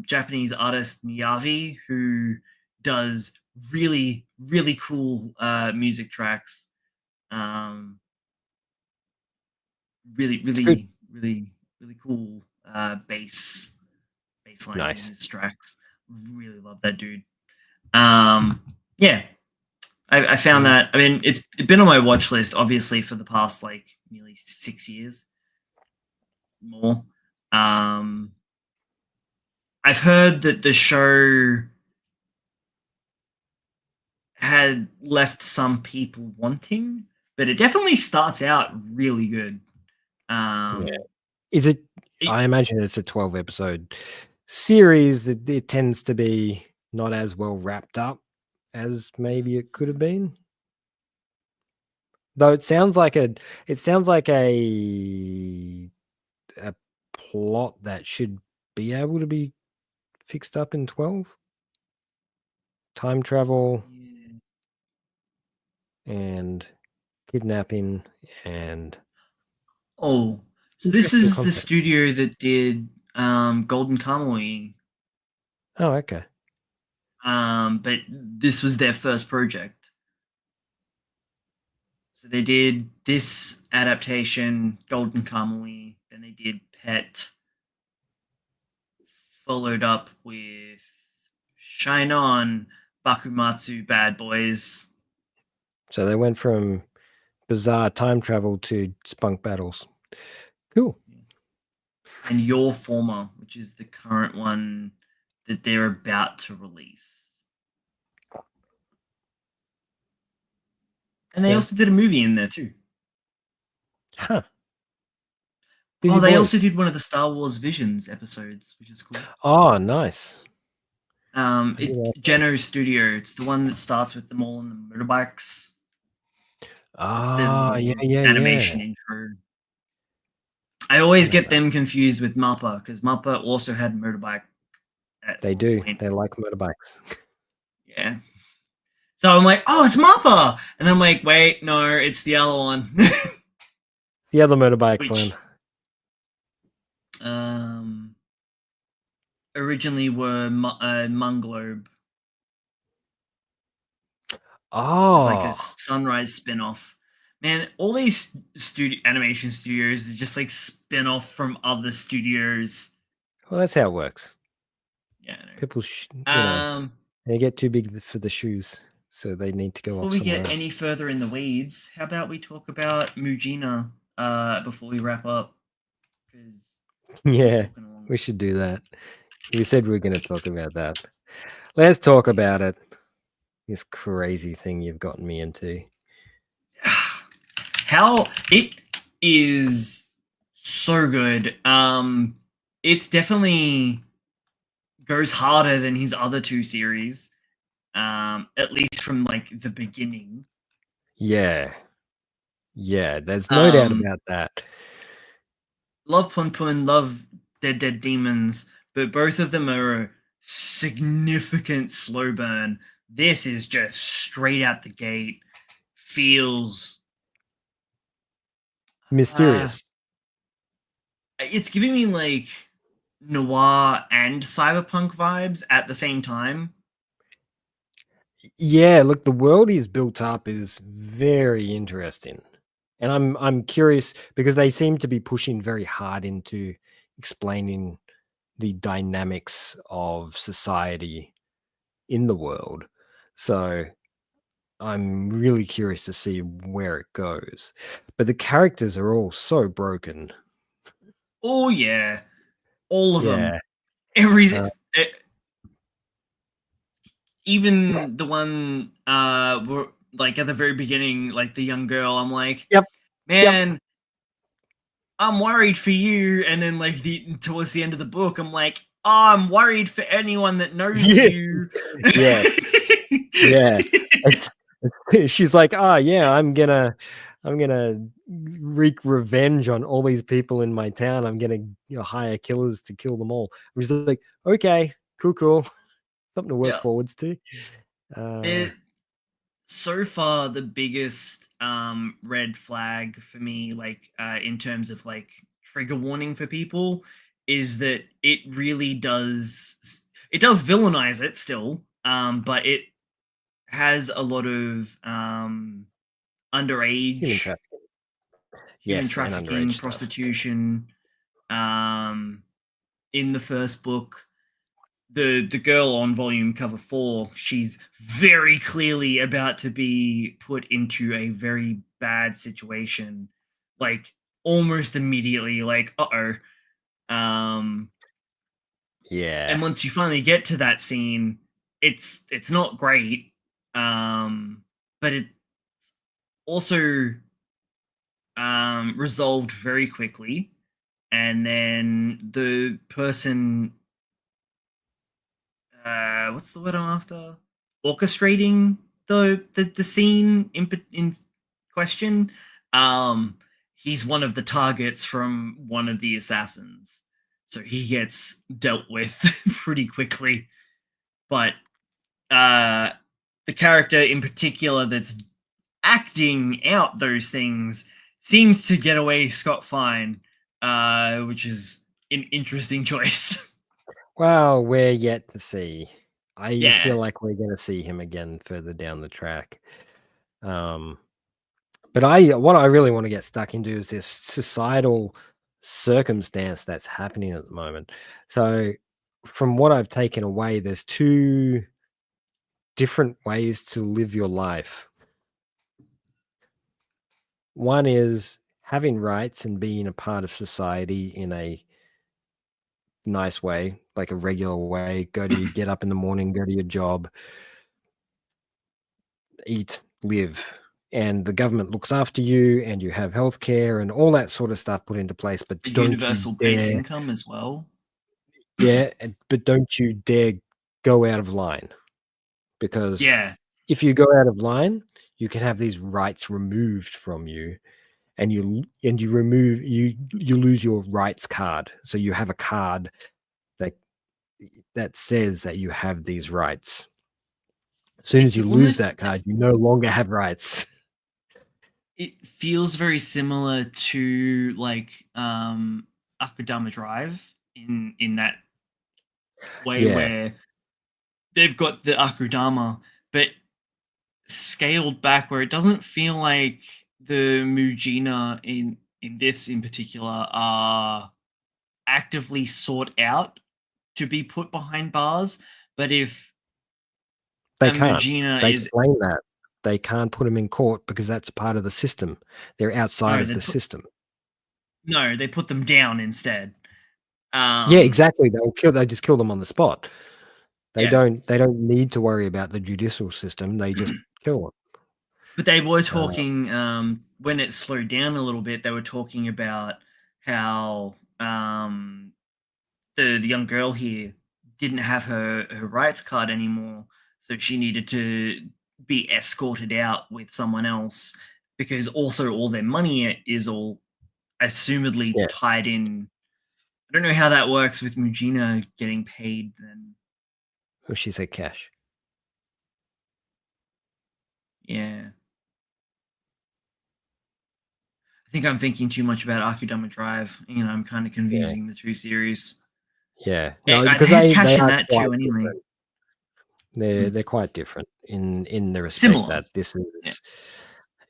Japanese artist Miyavi, who does really, really cool music tracks. Really, really, really, really cool bass lines in his tracks. Really love that dude. Yeah, I found that. I mean, it's been on my watch list, obviously, for the past like nearly 6 years, more. I've heard that the show had left some people wanting, but it definitely starts out really good. Is it? I imagine it's a 12-episode series. It tends to be not as well wrapped up as maybe it could have been. Though it sounds like a plot that should be able to be fixed up in 12. Time travel and kidnapping and so this is the studio that did Golden Kamuy. Oh, okay. But this was their first project. So they did this adaptation, Golden Kamuy, then they did Pet, followed up with Shine On, Bakumatsu Bad Boys. So they went from bizarre time travel to spunk battles. Cool. And Your Former, which is the current one that they're about to release. And they also did a movie in there too. Huh. They also did one of the Star Wars Visions episodes, which is cool. Oh, nice. Geno Studio. It's the one that starts with them all on the motorbikes. Yeah. Animation intro. I always get them confused with Mappa because Mappa also had motorbike. They do. They like motorbikes. Yeah. So I'm like, oh, it's Mappa, and I'm like, wait, no, it's the other one. It's the other motorbike one. Originally were Munglobe. Oh, it's like a Sunrise spin-off. Man, all these animation studios are just like spin-off from other studios. Well, that's how it works. Yeah, people, they get too big for the shoes, so they need to go off. Before we get any further in the weeds, how about we talk about Mujina before we wrap up? Because yeah, We should do that. We said we were going to talk about that. Let's talk about it. This crazy thing you've gotten me into. How it is so good. It's definitely goes harder than his other two series. At least from like the beginning. Yeah. Yeah, there's no doubt about that. Love Pun Pun, love Dead Demons, but both of them are a significant slow burn. This is just straight out the gate. Feels Mysterious. It's giving me like noir and cyberpunk vibes at the same time. Yeah, look, the world he's built up is very interesting. And I'm curious because they seem to be pushing very hard into explaining the dynamics of society in the world. So I'm really curious to see where it goes. But the characters are all so broken. Oh yeah, all of them. Yeah. Every Uh, even the one were like at the very beginning, like the young girl. I'm like, yep. man, I'm worried for you. And then like towards the end of the book, I'm like, oh, I'm worried for anyone that knows Yeah. you. Yeah. Yeah. She's like, "Ah, yeah, I'm gonna wreak revenge on all these people in my town. I'm gonna, hire killers to kill them all." I'm just like, "Okay, cool. Something to work Yeah. forwards to." It so far the biggest red flag for me, like in terms of like trigger warning for people, is that it really does villainize it still, but it has a lot of Human underage trafficking. human Yes, and trafficking, underage stuff. prostitution. Um, in the first book, the girl on volume cover 4, she's very clearly about to be put into a very bad situation, like almost immediately. Like, um, Yeah. and once you finally get to that scene, it's not great, but it also resolved very quickly, and then the person, what's the word I'm after, orchestrating the scene in question, um he's one of the targets from one of the assassins, so he gets dealt with pretty quickly. But uh the character in particular that's acting out those things seems to get away scot-fine, which is an interesting choice. Well, we're yet to see. I Yeah. feel like we're gonna see him again further down the track. Um, but what I really want to get stuck into is this societal circumstance that's happening at the moment. So, from what I've taken away, there's two different ways to live your life. One is having rights and being a part of society in a nice way, like a regular way. Get up in the morning, go to your job, eat, live, and the government looks after you, and you have healthcare and all that sort of stuff put into place. But A don't you universal base dare, income as well. but don't you dare go out of line, because Yeah, if you go out of line, you can have these rights removed from you, and you lose your rights card. So you have a card that says that you have these rights. As soon as it's you lose almost that card, you no longer have rights. it feels very similar to like Akudama Drive in that way, Yeah, where they've got the Akudama, but scaled back, where it doesn't feel like the Mujina in this in particular are actively sought out to be put behind bars. But if they a can't. Mujina They is explain that. They can't put them in court because that's part of the system. They're outside no, of the system. they put them down instead. Yeah, Um, exactly. They just kill them on the spot. They yeah, don't need to worry about the judicial system. They just kill them. but they were Uh, talking when it slowed down a little bit. They were talking about how the young girl here didn't have her rights card anymore, so she needed to be escorted out with someone else because also all their money is all assumedly yeah. tied in. I don't know how that works with Mujina getting paid then. Or she said cash. Yeah. I think I'm thinking too much about Akudama Drive. I'm kind of Yeah. confusing the two series. Yeah. They No, because had they cash in are that quite too, anyway. different. They're Mm. they're quite different in the respect Similar. that this Yeah. is,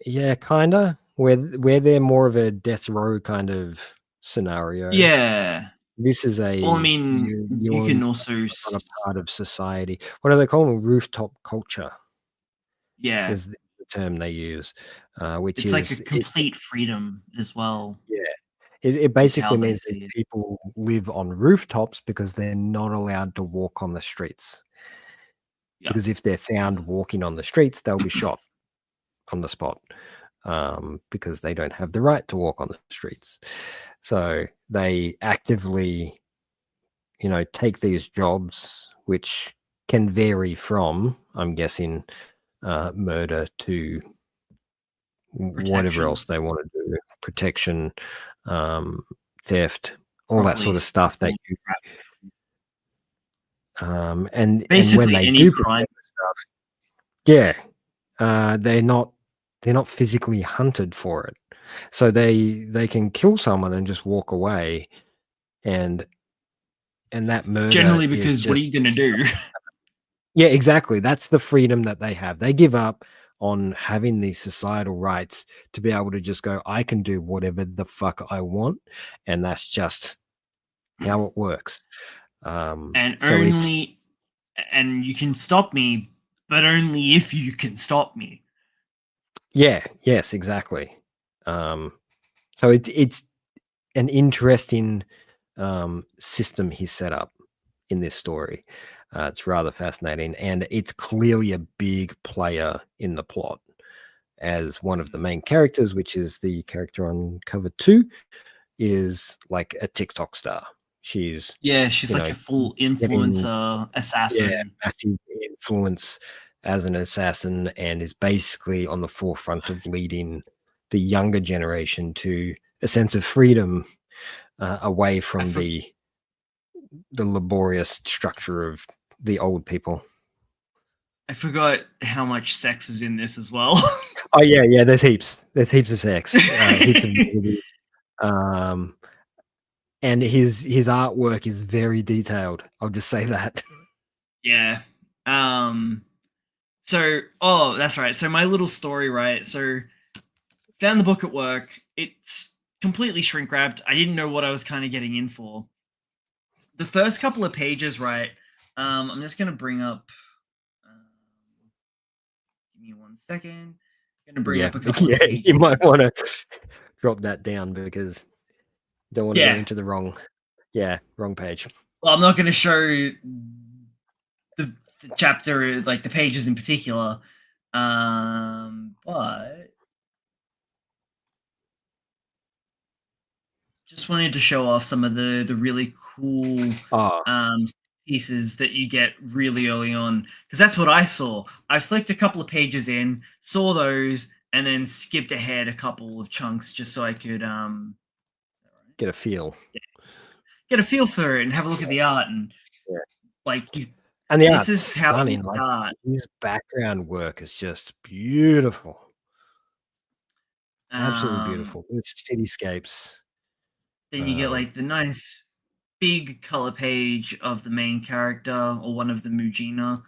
yeah, kinda, where they're more of a death row kind of scenario. Yeah. This is Well, I a mean, you you're can also, not a part of society. What do they call them? Rooftop culture yeah, is the term they use, which it's like a is it. complete freedom as well, Yeah, it is how basically they means that see it. people live on rooftops because they're not allowed to walk on the streets. Yeah. Because if they're found walking on the streets, they'll be shot on the spot, because they don't have the right to walk on the streets. So they actively, take these jobs, which can vary from, I'm guessing, murder to whatever Protection, else they want to do, protection, um, theft, all that probably sort of stuff that small you, crap. and when Basically they any do crime. protect the stuff, yeah, they're not physically hunted for it. So they can kill someone and just walk away, and that murder Generally, is because what are just, you gonna do? yeah, exactly. That's the freedom that they have. They give up on having these societal rights to be able to just go, I can do whatever the fuck I want, and that's just how it works. and So it's, only and you can stop me, but only if you can stop me. yeah, yes, exactly. Um, so it's an interesting system he's set up in this story. It's rather fascinating, and it's clearly a big player in the plot. As one of the main characters, which is the character on cover 2, is like a TikTok star. She's, Yeah, she's you like know, a full getting, influencer yeah, assassin. massive influence as an assassin, and is basically on the forefront of leading the younger generation to a sense of freedom, away I, from for, the laborious structure of the old people. I forgot how much sex is in this as well. Oh yeah, yeah. There's heaps. There's heaps of sex. Heaps of nudity. Um, and his artwork is very detailed. I'll just say that. Yeah. Um. So, oh, that's right. So my little story, right? So found the book at work. It's completely shrink wrapped. I didn't know what I was kind of getting in for. The first couple of pages, right? I'm just gonna bring up. Um, give me 1 second. Gonna bring Yeah, up a couple of yeah. You pages. might want to drop that down because don't want to go Yeah. into the wrong. Yeah, wrong page. Well, I'm not gonna show the chapter, like the pages in particular. But just wanted to show off some of the really cool Oh, um, pieces that you get really early on, because that's what I saw. I flicked a couple of pages in, saw those, and then skipped ahead a couple of chunks just so I could get a feel. get a feel for it and have a look at the art and Yeah, like you. and the This art's is how you stunning. Like start. his background work is just beautiful. Absolutely Um, beautiful. It's cityscapes. then you get Um, like the nice big color page of the main character or one of the Mujina,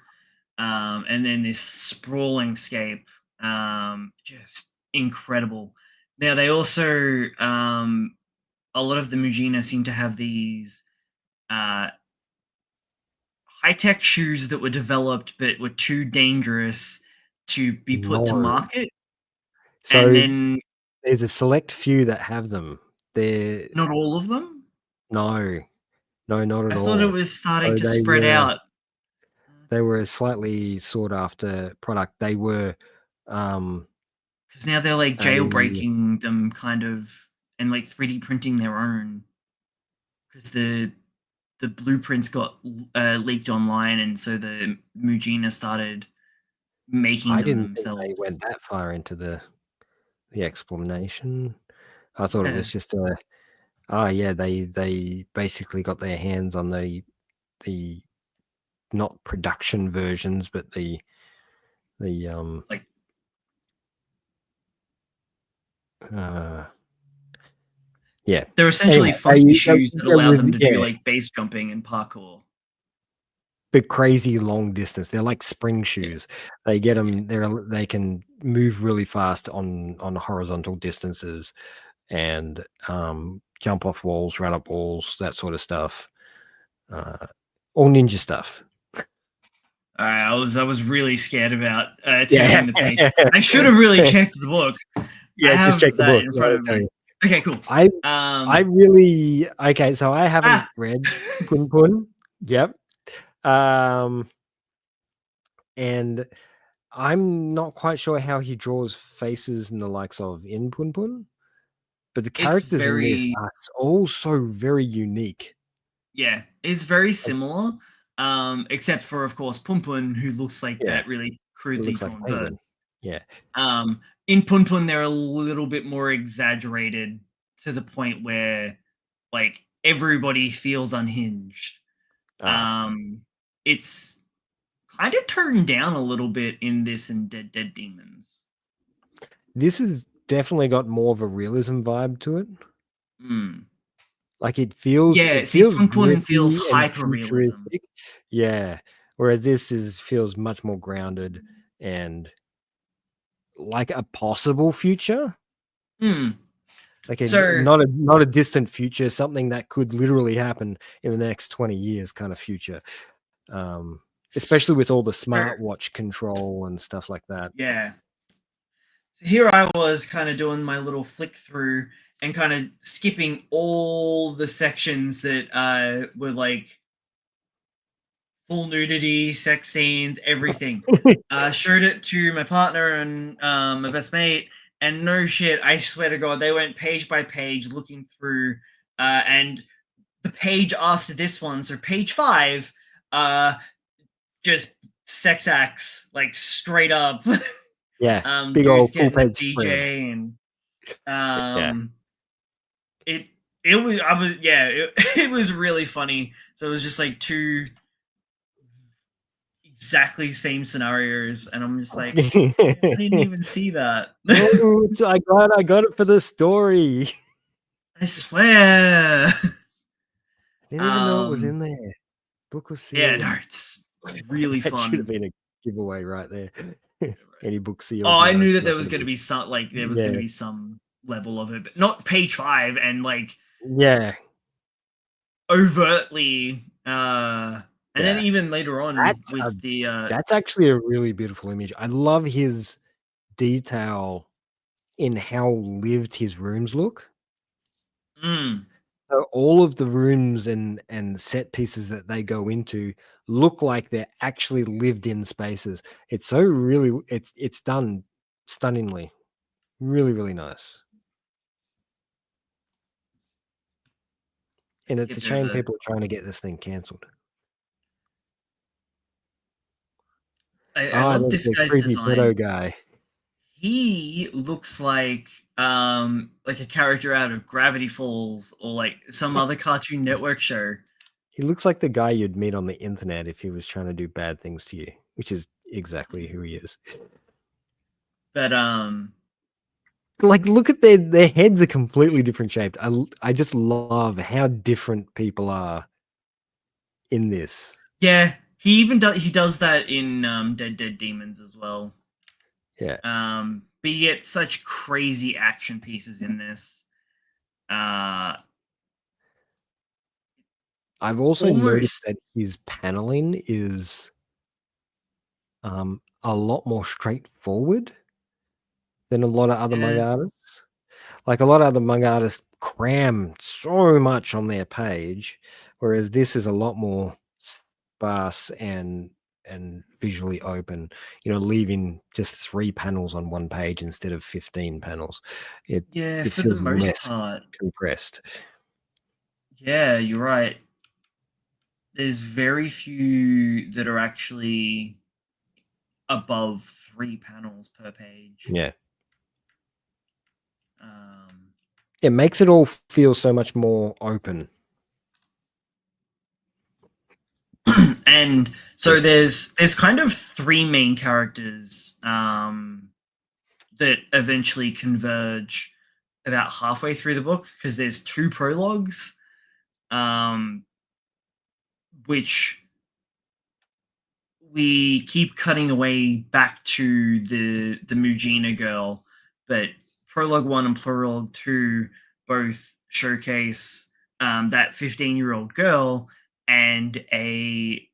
and then this sprawling scape, just incredible. Now they also a lot of the Mujina seem to have these uh, high tech shoes that were developed but were too dangerous to be put to no. market, and So then there's a select few that have them. They're not all of them. no. No, not at I thought it all. was starting So to spread out. they were a slightly sought after product. They were Because now they're like a jailbreaking them, kind of, and like 3D printing their own. Because the blueprints got leaked online, and so the Mujina started making I them didn't think they themselves. went that far into the explanation. I thought it Yeah, was just a yeah, they basically got their hands on the not production versions, but the like uh yeah. they're essentially Anyway, funky shoes that they allow were them to do like base jumping and parkour. big crazy long distance. They're like spring Yeah, shoes. They get yeah. them. They can move really fast on horizontal distances and jump off walls, run up walls, that sort of stuff. All ninja stuff. I was really scared about Yeah. turning the page. I should have really checked the book. I Yeah, just check have the that book. in front I'll of tell me. you. Okay, cool. I really okay. So I haven't Ah, read Pun Pun. Yep. And I'm not quite sure how he draws faces in the likes of in Pun Pun, but the it's characters in this very are all so very unique. yeah, it's very Like, similar. Except for of course Pun Pun, who looks like yeah, that really it crudely looks like drawn a bird. penguin. Yeah. In Pun Pun, they're a little bit more exaggerated to the point where like everybody feels unhinged. Ah, Um, it's kind of turned down a little bit in this and Dead Demons. this has definitely got more of a realism vibe to it. Mm. Like it Yeah, see, feels Pun Pun feels gritty and hyper realism. futuristic. Yeah. Whereas this feels much more grounded and like a possible future. Mm. Like a So, not a distant future, something that could literally happen in the next 20 years kind of future. Especially with all the so smartwatch control and stuff like that. yeah. So here I was kind of doing my little flick through and kind of skipping all the sections that were like full nudity, sex scenes, everything. Showed it to my partner and my best mate, and no shit, I swear to God, they went page by page looking through, and the page after this one, so page 5, uh, just sex acts, like straight up. Yeah, big Dude's old full getting a page spread. DJ, and Yeah. it it was I was yeah, it was really funny. So it was just like two exactly same scenarios, and I'm just like, I didn't even see that. Oh, I got it for the story. I swear. I didn't even know it was in um, there. Book was yeah, sealed. no, it's really That should have fun. been a giveaway right there. Any book Oh, sealed, I knew it's that there not was gonna going to be. be some there was going Yeah. to be some level of it, but not page 5 and like Yeah. overtly. And then Yeah. even later on That's with a the that's actually a really beautiful image. I love his detail in how lived his rooms look. mm, So all of the rooms and set pieces that they go into look like they're actually lived in spaces. It's so really it's done stunningly. Really, really nice. And it's a skipped over shame the people are trying to get this thing cancelled. I Ah, love there's this the guy's creepy design. pedo guy. He looks like a character out of Gravity Falls or like some other Cartoon Network show. He looks like the guy you'd meet on the internet if he was trying to do bad things to you, which is exactly who he is. But Like, look at their heads are completely different shaped. I just love how different people are in this. yeah, he does that in Dead Demons as well. Yeah. But you get such crazy action pieces in this. Uh I've also noticed Almost that his paneling is a lot more straightforward than a lot of other manga yeah. artists. Like a lot of other manga artists cram so much on their page, whereas this is a lot more sparse and visually open, leaving just 3 panels on one page instead of 15 panels. It Yeah, it for the feels most less part. compressed. Yeah, you're right. There's very few that are actually above 3 panels per page. Yeah. Um, It makes it all feel so much more open. and Yeah. so there's kind of 3 main characters that eventually converge about halfway through the book, because there's 2 prologues, um, which we keep cutting away back to the Mujina girl, but prologue 1 and prologue 2 both showcase that 15-year-old girl and a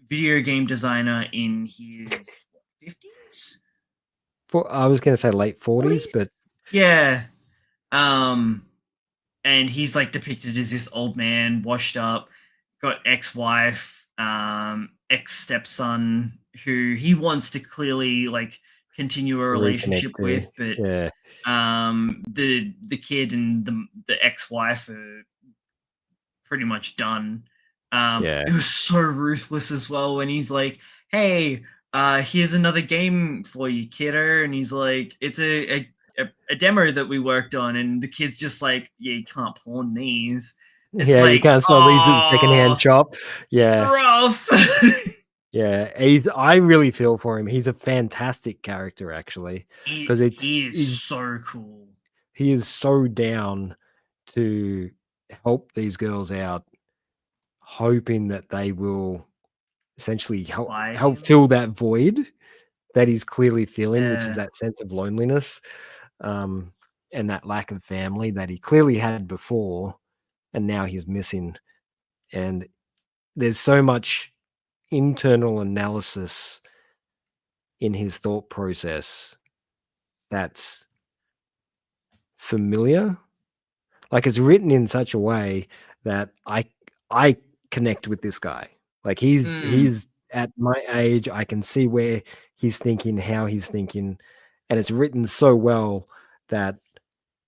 video game designer in his 50s. I was going to say late 40s, but yeah, um, and he's like depicted as this old man, washed up, got ex-wife, ex-stepson, who he wants to clearly like continue a reconnect relationship to. with, but Yeah. the kid and the ex-wife are pretty much done. Yeah. It was so ruthless as well when he's like, "Hey, here's another game for you, kidder," and he's like, "It's a demo that we worked on," and the kid's just like, "Yeah, you can't pawn these." It's Yeah, you like, can't sell these at the secondhand oh, shop. Yeah. rough. Yeah. I really feel for him. He's a fantastic character, actually, because He is so cool. he is so down to help these girls out, hoping that they will essentially Inspire help him. fill that void that he's clearly feeling, which is Yeah. that sense of loneliness, and that lack of family that he clearly had before, and now he's missing. And there's so much internal analysis in his thought process that's familiar. Like, it's written in such a way that I connect with this guy. Like, Mm. he's at my age. I can see where he's thinking, how he's thinking, and it's written so well that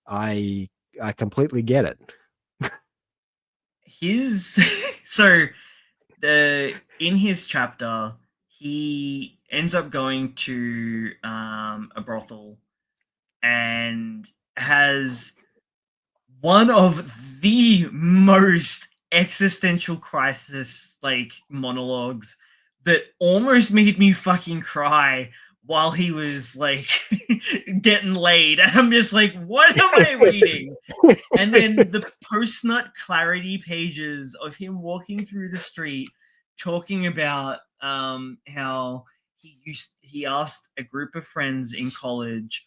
I I completely get it. His so the in his chapter, he ends up going to a brothel and has one of the most existential crisis like monologues that almost made me fucking cry while he was like getting laid. And I'm just like, what am I reading? And then the post-nut clarity pages of him walking through the street talking about how he asked a group of friends in college,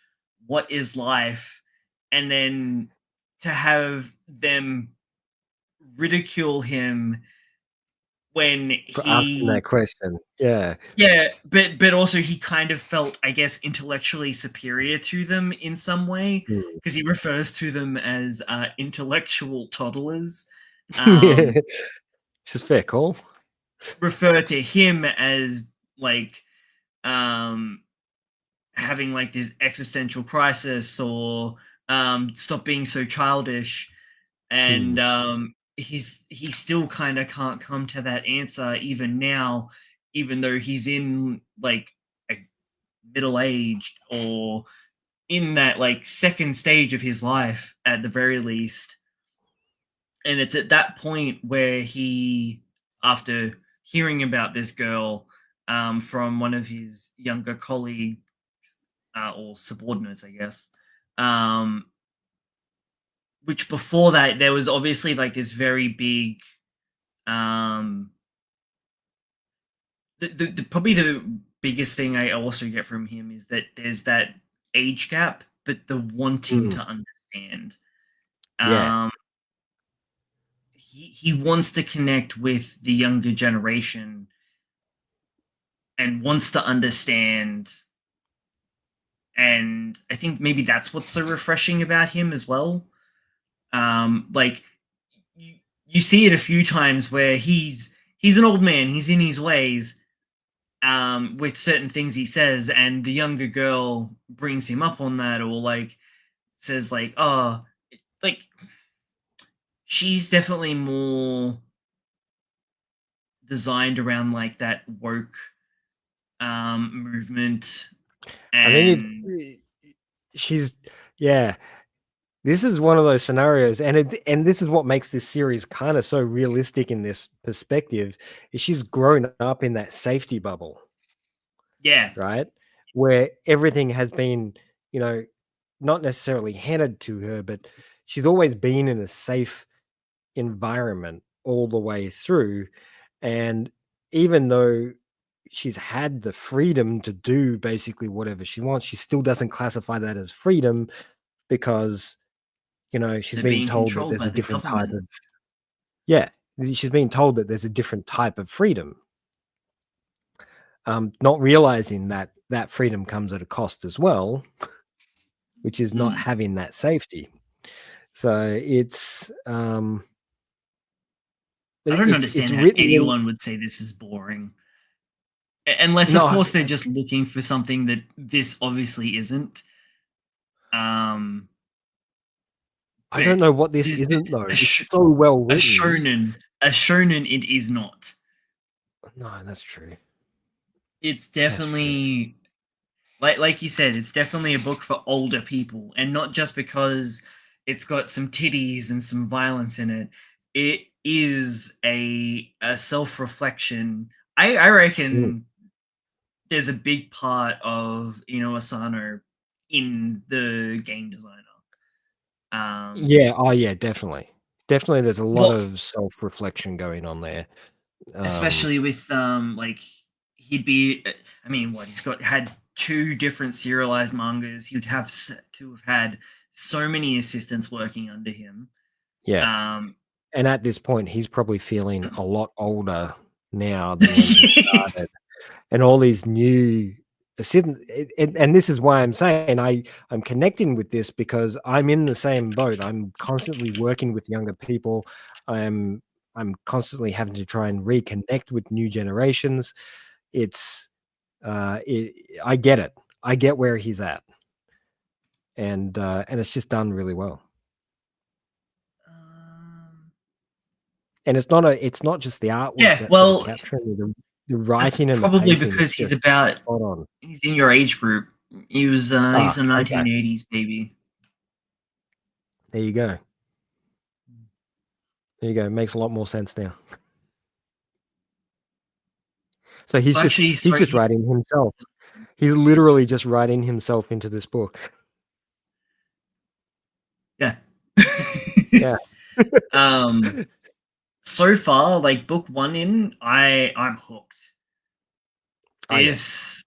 what is life? And then to have them ridicule him when For asking that question. Yeah. yeah, but also he kind of felt, I guess, intellectually superior to them in some way, Mm. because he refers to them as intellectual toddlers. Yeah. Um, It's a fair call. refer to him as like um, having like this existential crisis, or stop being so childish, and Mm. he still kind of can't come to that answer even now, even though he's in like a middle aged, or in that like second stage of his life at the very least. And it's at that point where he, after hearing about this girl from one of his younger colleagues, or subordinates, I guess, um, which before that there was obviously like this very big um probably the biggest thing I also get from him is that there's that age gap, but the wanting Mm. to understand. Yeah. Um, he wants to connect with the younger generation and wants to understand, and I think maybe that's what's so refreshing about him as well. Like you, you see it a few times where he's an old man, he's in his ways, with certain things he says, and the younger girl brings him up on that, or like says like, oh, like she's definitely more designed around like that woke movement. I think And she's yeah. This is one of those scenarios, and this is what makes this series kind of so realistic in this perspective. Is she's grown up in that safety bubble, yeah, right? Where everything has been, you know, not necessarily handed to her, but she's always been in a safe environment all the way through. And even though she's had the freedom to do basically whatever she wants, she still doesn't classify that as freedom because, you know, she's they're being being told that controlled there's by a the different type government. of, yeah, she's being told that there's a different type of freedom. Not realizing that that freedom comes at a cost as well, which is not having that safety. So I don't it's understand how written in, anyone would say this is boring. Unless, of no, course, they're just looking for something that this obviously isn't. Um, I but don't know what this this, isn't though. a, It's sh- so well a written. shonen, a shonen, it is not. No, that's true. It's That's true. definitely like you said, it's definitely a book for older people, and not just because it's got some titties and some violence in it. It is a self reflection. I Mm. reckon there's a big part of Asano in the game designer. Um, Yeah. Oh, yeah. Definitely. Definitely. There's a lot what of self-reflection going on there. especially with like he'd be. I mean, what he's got had two different serialized mangas. He'd have to have had so many assistants working under him. Yeah. Um, And at this point, he's probably feeling a lot older now than when he started. And all these new assistant, and this is why I'm saying I'm connecting with this because I'm in the same boat. I'm constantly working with younger people. I'm I'm constantly having to try and reconnect with new generations. It's I get it. I get where he's at, and it's just done really well. um, And it's not just the artwork yeah, that's sort of well, capturing the that's writing and the probably pacing is because just spot on. he's in your age group. Ah, He's a okay. 1980s baby. There you go. There you go. Makes a lot more sense now. So Well, actually, he's sorry. just writing himself. He's literally just writing himself into this book. Yeah. Yeah. um. So far, like book one in, I'm hooked. Oh yeah. This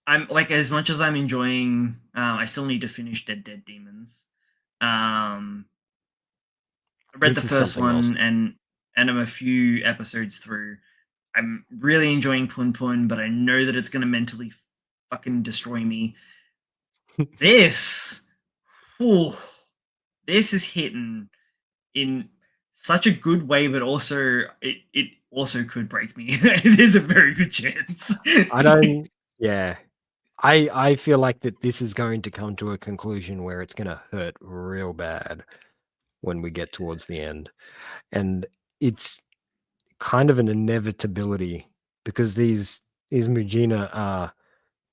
I'm like as much as I'm enjoying. I still need to finish Dead Demons. Um, I read the This is first something else. one and I'm a few episodes through. I'm really enjoying Pun Pun, but I know that it's going to mentally fucking destroy me. This, whew, this is hitting in such a good way, but also it also could break me. There's a very good chance. I don't yeah. I feel like that this is going to come to a conclusion where it's gonna hurt real bad when we get towards the end. And it's kind of an inevitability because these Mujina are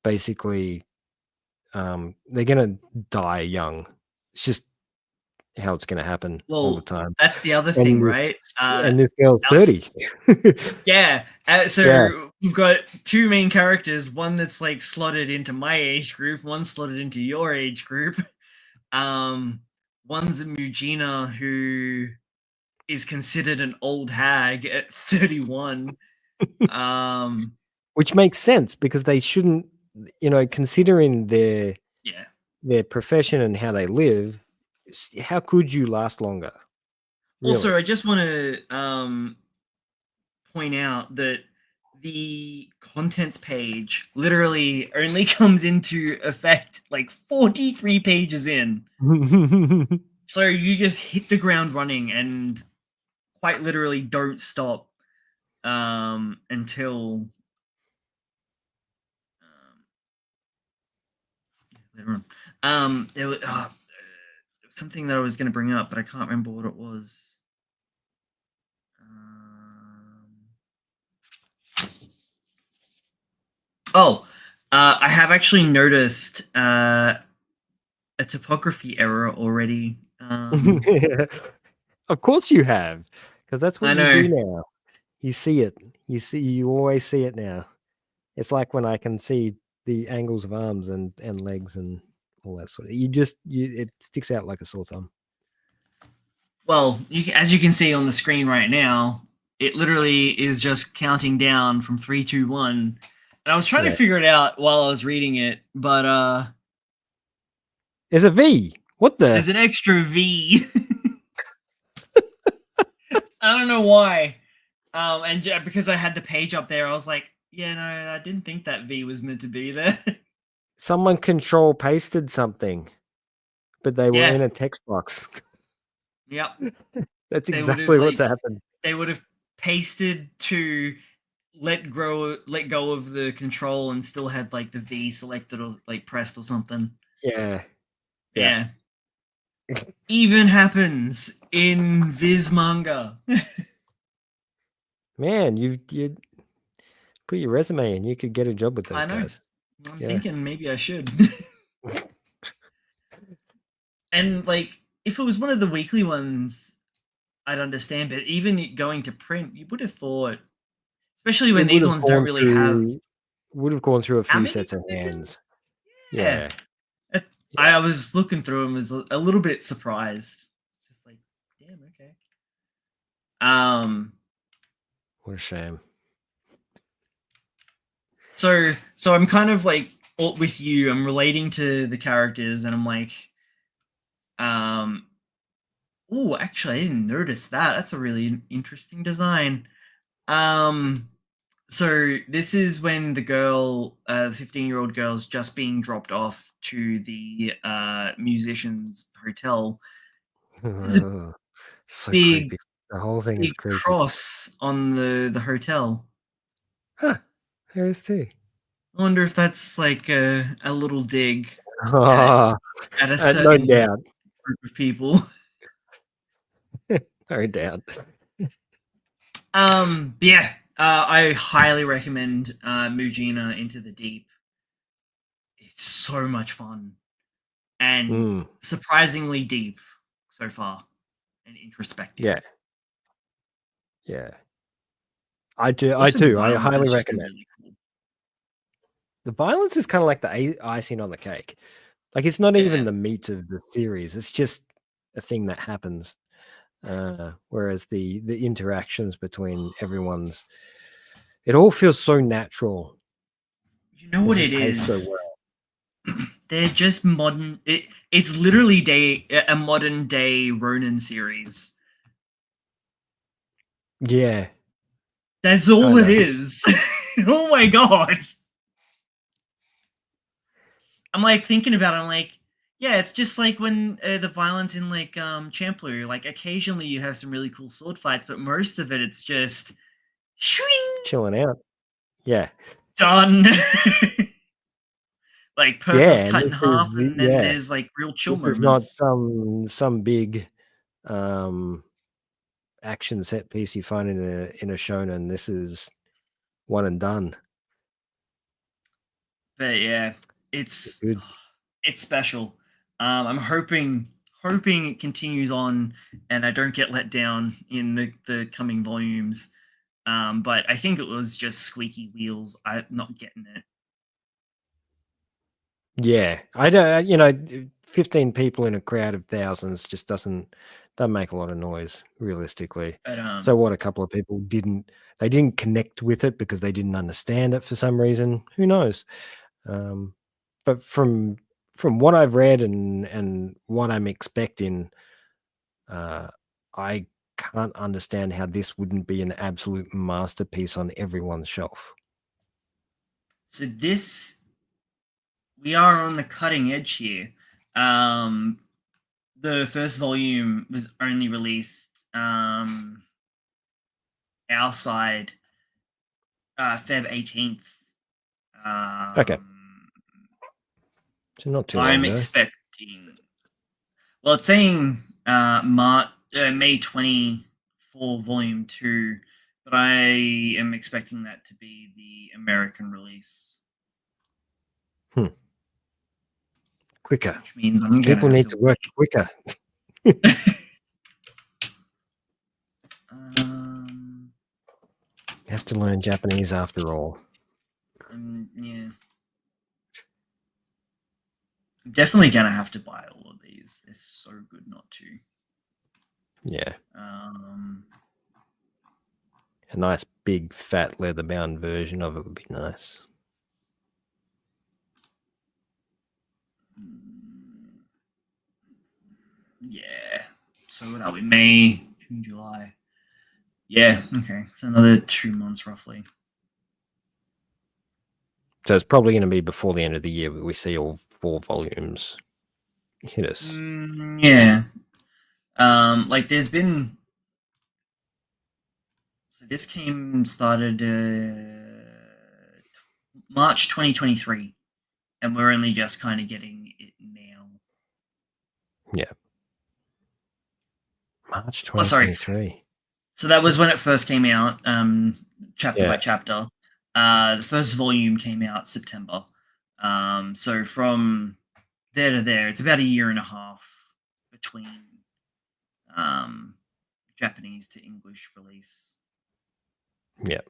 basically they're gonna die young. It's just how it's gonna happen all the Well, time. that's the other thing, And right? this girl's Our 30. Yeah. Yeah. So we've got two main characters, one that's like slotted into my age group, one slotted into your age group. Um, one's a Mugina who is considered an old hag at 31. Um, Which makes sense because they shouldn't, considering yeah. their profession and how they live, how could you last longer? Also, Really? I just want to point out that the contents page literally only comes into effect like 43 pages in. So you just hit the ground running and quite literally don't stop until later on. There was something that I was going to bring up, but I can't remember what it was. I have actually noticed a topography error already. Of course you have, because that's what I you know. do now. You see it. You always see it now. It's like when I can see the angles of arms and legs and all that sort of. It sticks out like a sore thumb. Well, as you can see on the screen right now, it literally is just counting down from 3, 2, 1. And I was trying to Yeah. figure it out while I was reading it, but There's a V. What the? there's an extra V. I don't know why. And because I had the page up there, I was like, yeah, no, I didn't think that V was meant to be there. Someone control pasted something, but they were Yeah. in a text box. Yep. That's They would have exactly what's happened. they would have pasted to let go of the control and still had like the V selected or like pressed or something. Yeah. Yeah. Even happens in Viz manga. Man, you put your resume in, you could get a job with I those know. guys. I'm Yeah. thinking maybe I should. And like if it was one of the weekly ones, I'd understand, but even going to print, you would have thought, especially when It would these have ones don't gone really have through a how few many sets of hands. revisions? Yeah. Yeah. I was looking through them, was a little bit surprised. It's just like, damn, okay. What a shame. So I'm kind of like with you. I'm relating to the characters, and I'm like, oh, actually, I didn't notice that. That's a really interesting design. So this is when the girl, the 15-year-old girl's just being dropped off to the musician's hotel. There's a So big creepy. The whole thing is big creepy. cross on the hotel. Huh. There is too. I wonder if that's like a little dig at Oh, a no certain doubt. group of people. No doubt. Yeah, I highly recommend Mujina Into the Deep. It's so much fun and Mm, surprisingly deep so far and introspective. yeah. Yeah. I do. I Also, the too. I violence highly is just recommend. really cool. The violence is kind of like the icing on the cake. Like it's not Yeah. even the meat of the series. It's just a thing that happens. Whereas the interactions between everyone's, it all feels so natural. You know It's what just it paced so is? well. They're just modern. It's literally a modern day Ronin series. Yeah, That's all kind it of. is. Oh my god. I'm like thinking about it. I'm like, yeah, it's just like when the violence in like Champloo. Like occasionally you have some really cool sword fights, but most of it's just shwing, Chilling out. Yeah, done. Like yeah. person's And cut in half, and then there's like real chill this is not moments. some big um action set piece you find in a shonen. This is one and done. But yeah, It's it's good. it's special. I'm hoping it continues on, and I don't get let down in the coming volumes. But I think it was just squeaky wheels. I'm not getting it. Yeah, I don't. 15 people in a crowd of thousands just doesn't make a lot of noise, realistically. But So what? A couple of people didn't connect with it because they didn't understand it for some reason. Who knows? Um, but from what I've read and what I'm expecting, uh, I can't understand how this wouldn't be an absolute masterpiece on everyone's shelf. so we are on the cutting edge here. Um, the first volume was only released our side Feb 18th. Okay. So not too long I'm ago. expecting. Well, it's saying May 24, Volume 2, but I am expecting that to be the American release. Quicker. Which means I'm People need to work quicker. You have to learn Japanese after all. Yeah. I'm definitely going to have to buy all of these. They're so good not to. Yeah. A nice big fat leather bound version of it would be nice. Yeah. So what are we? May, June, July. Yeah. Okay. So another 2 months roughly. So it's probably going to be before the end of the year we see all 4 volumes hit us. Yeah. Like there's been. So this started March 2023, and we're only just kind of getting it now. Yeah. March 2023. So that was when it first came out, chapter by chapter. The first volume came out September. So from there to there, it's about a year and a half between Japanese to English release. Yeah.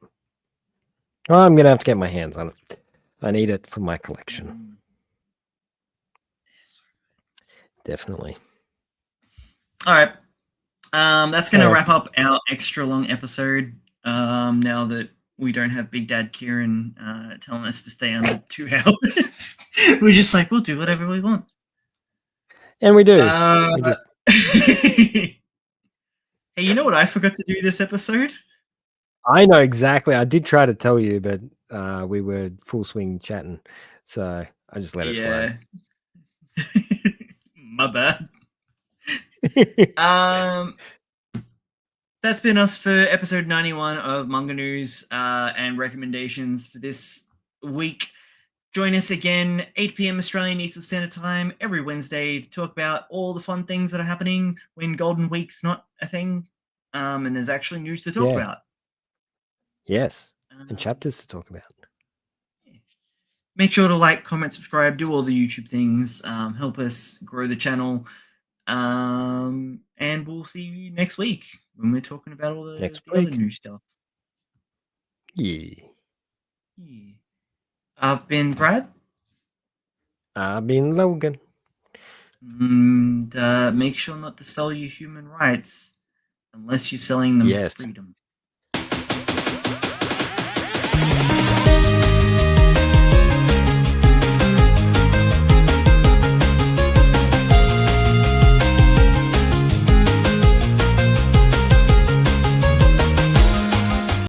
Well, I'm going to have to get my hands on it. I need it for my collection. Definitely. All right. That's going to wrap up our extra long episode. Now that we don't have Big Dad Kieran telling us to stay under 2 hours, we're just like, we'll do whatever we want. And we do. We just... Hey, you know what I forgot to do this episode? I know exactly. I did try to tell you, but we were full swing chatting, so I just let it slide. My bad. That's been us for episode 91 of Manga News and recommendations for this week. Join us again, 8 p.m. Australian Eastern Standard Time, every Wednesday to talk about all the fun things that are happening when Golden Week's not a thing, and there's actually news to talk about. Yes, and chapters to talk about. Make sure to like, comment, subscribe, do all the YouTube things, help us grow the channel, and we'll see you next week when we're talking about all the other new stuff. Yeah. I've been Brad. I've been Logan. And make sure not to sell your human rights unless you're selling them for freedom.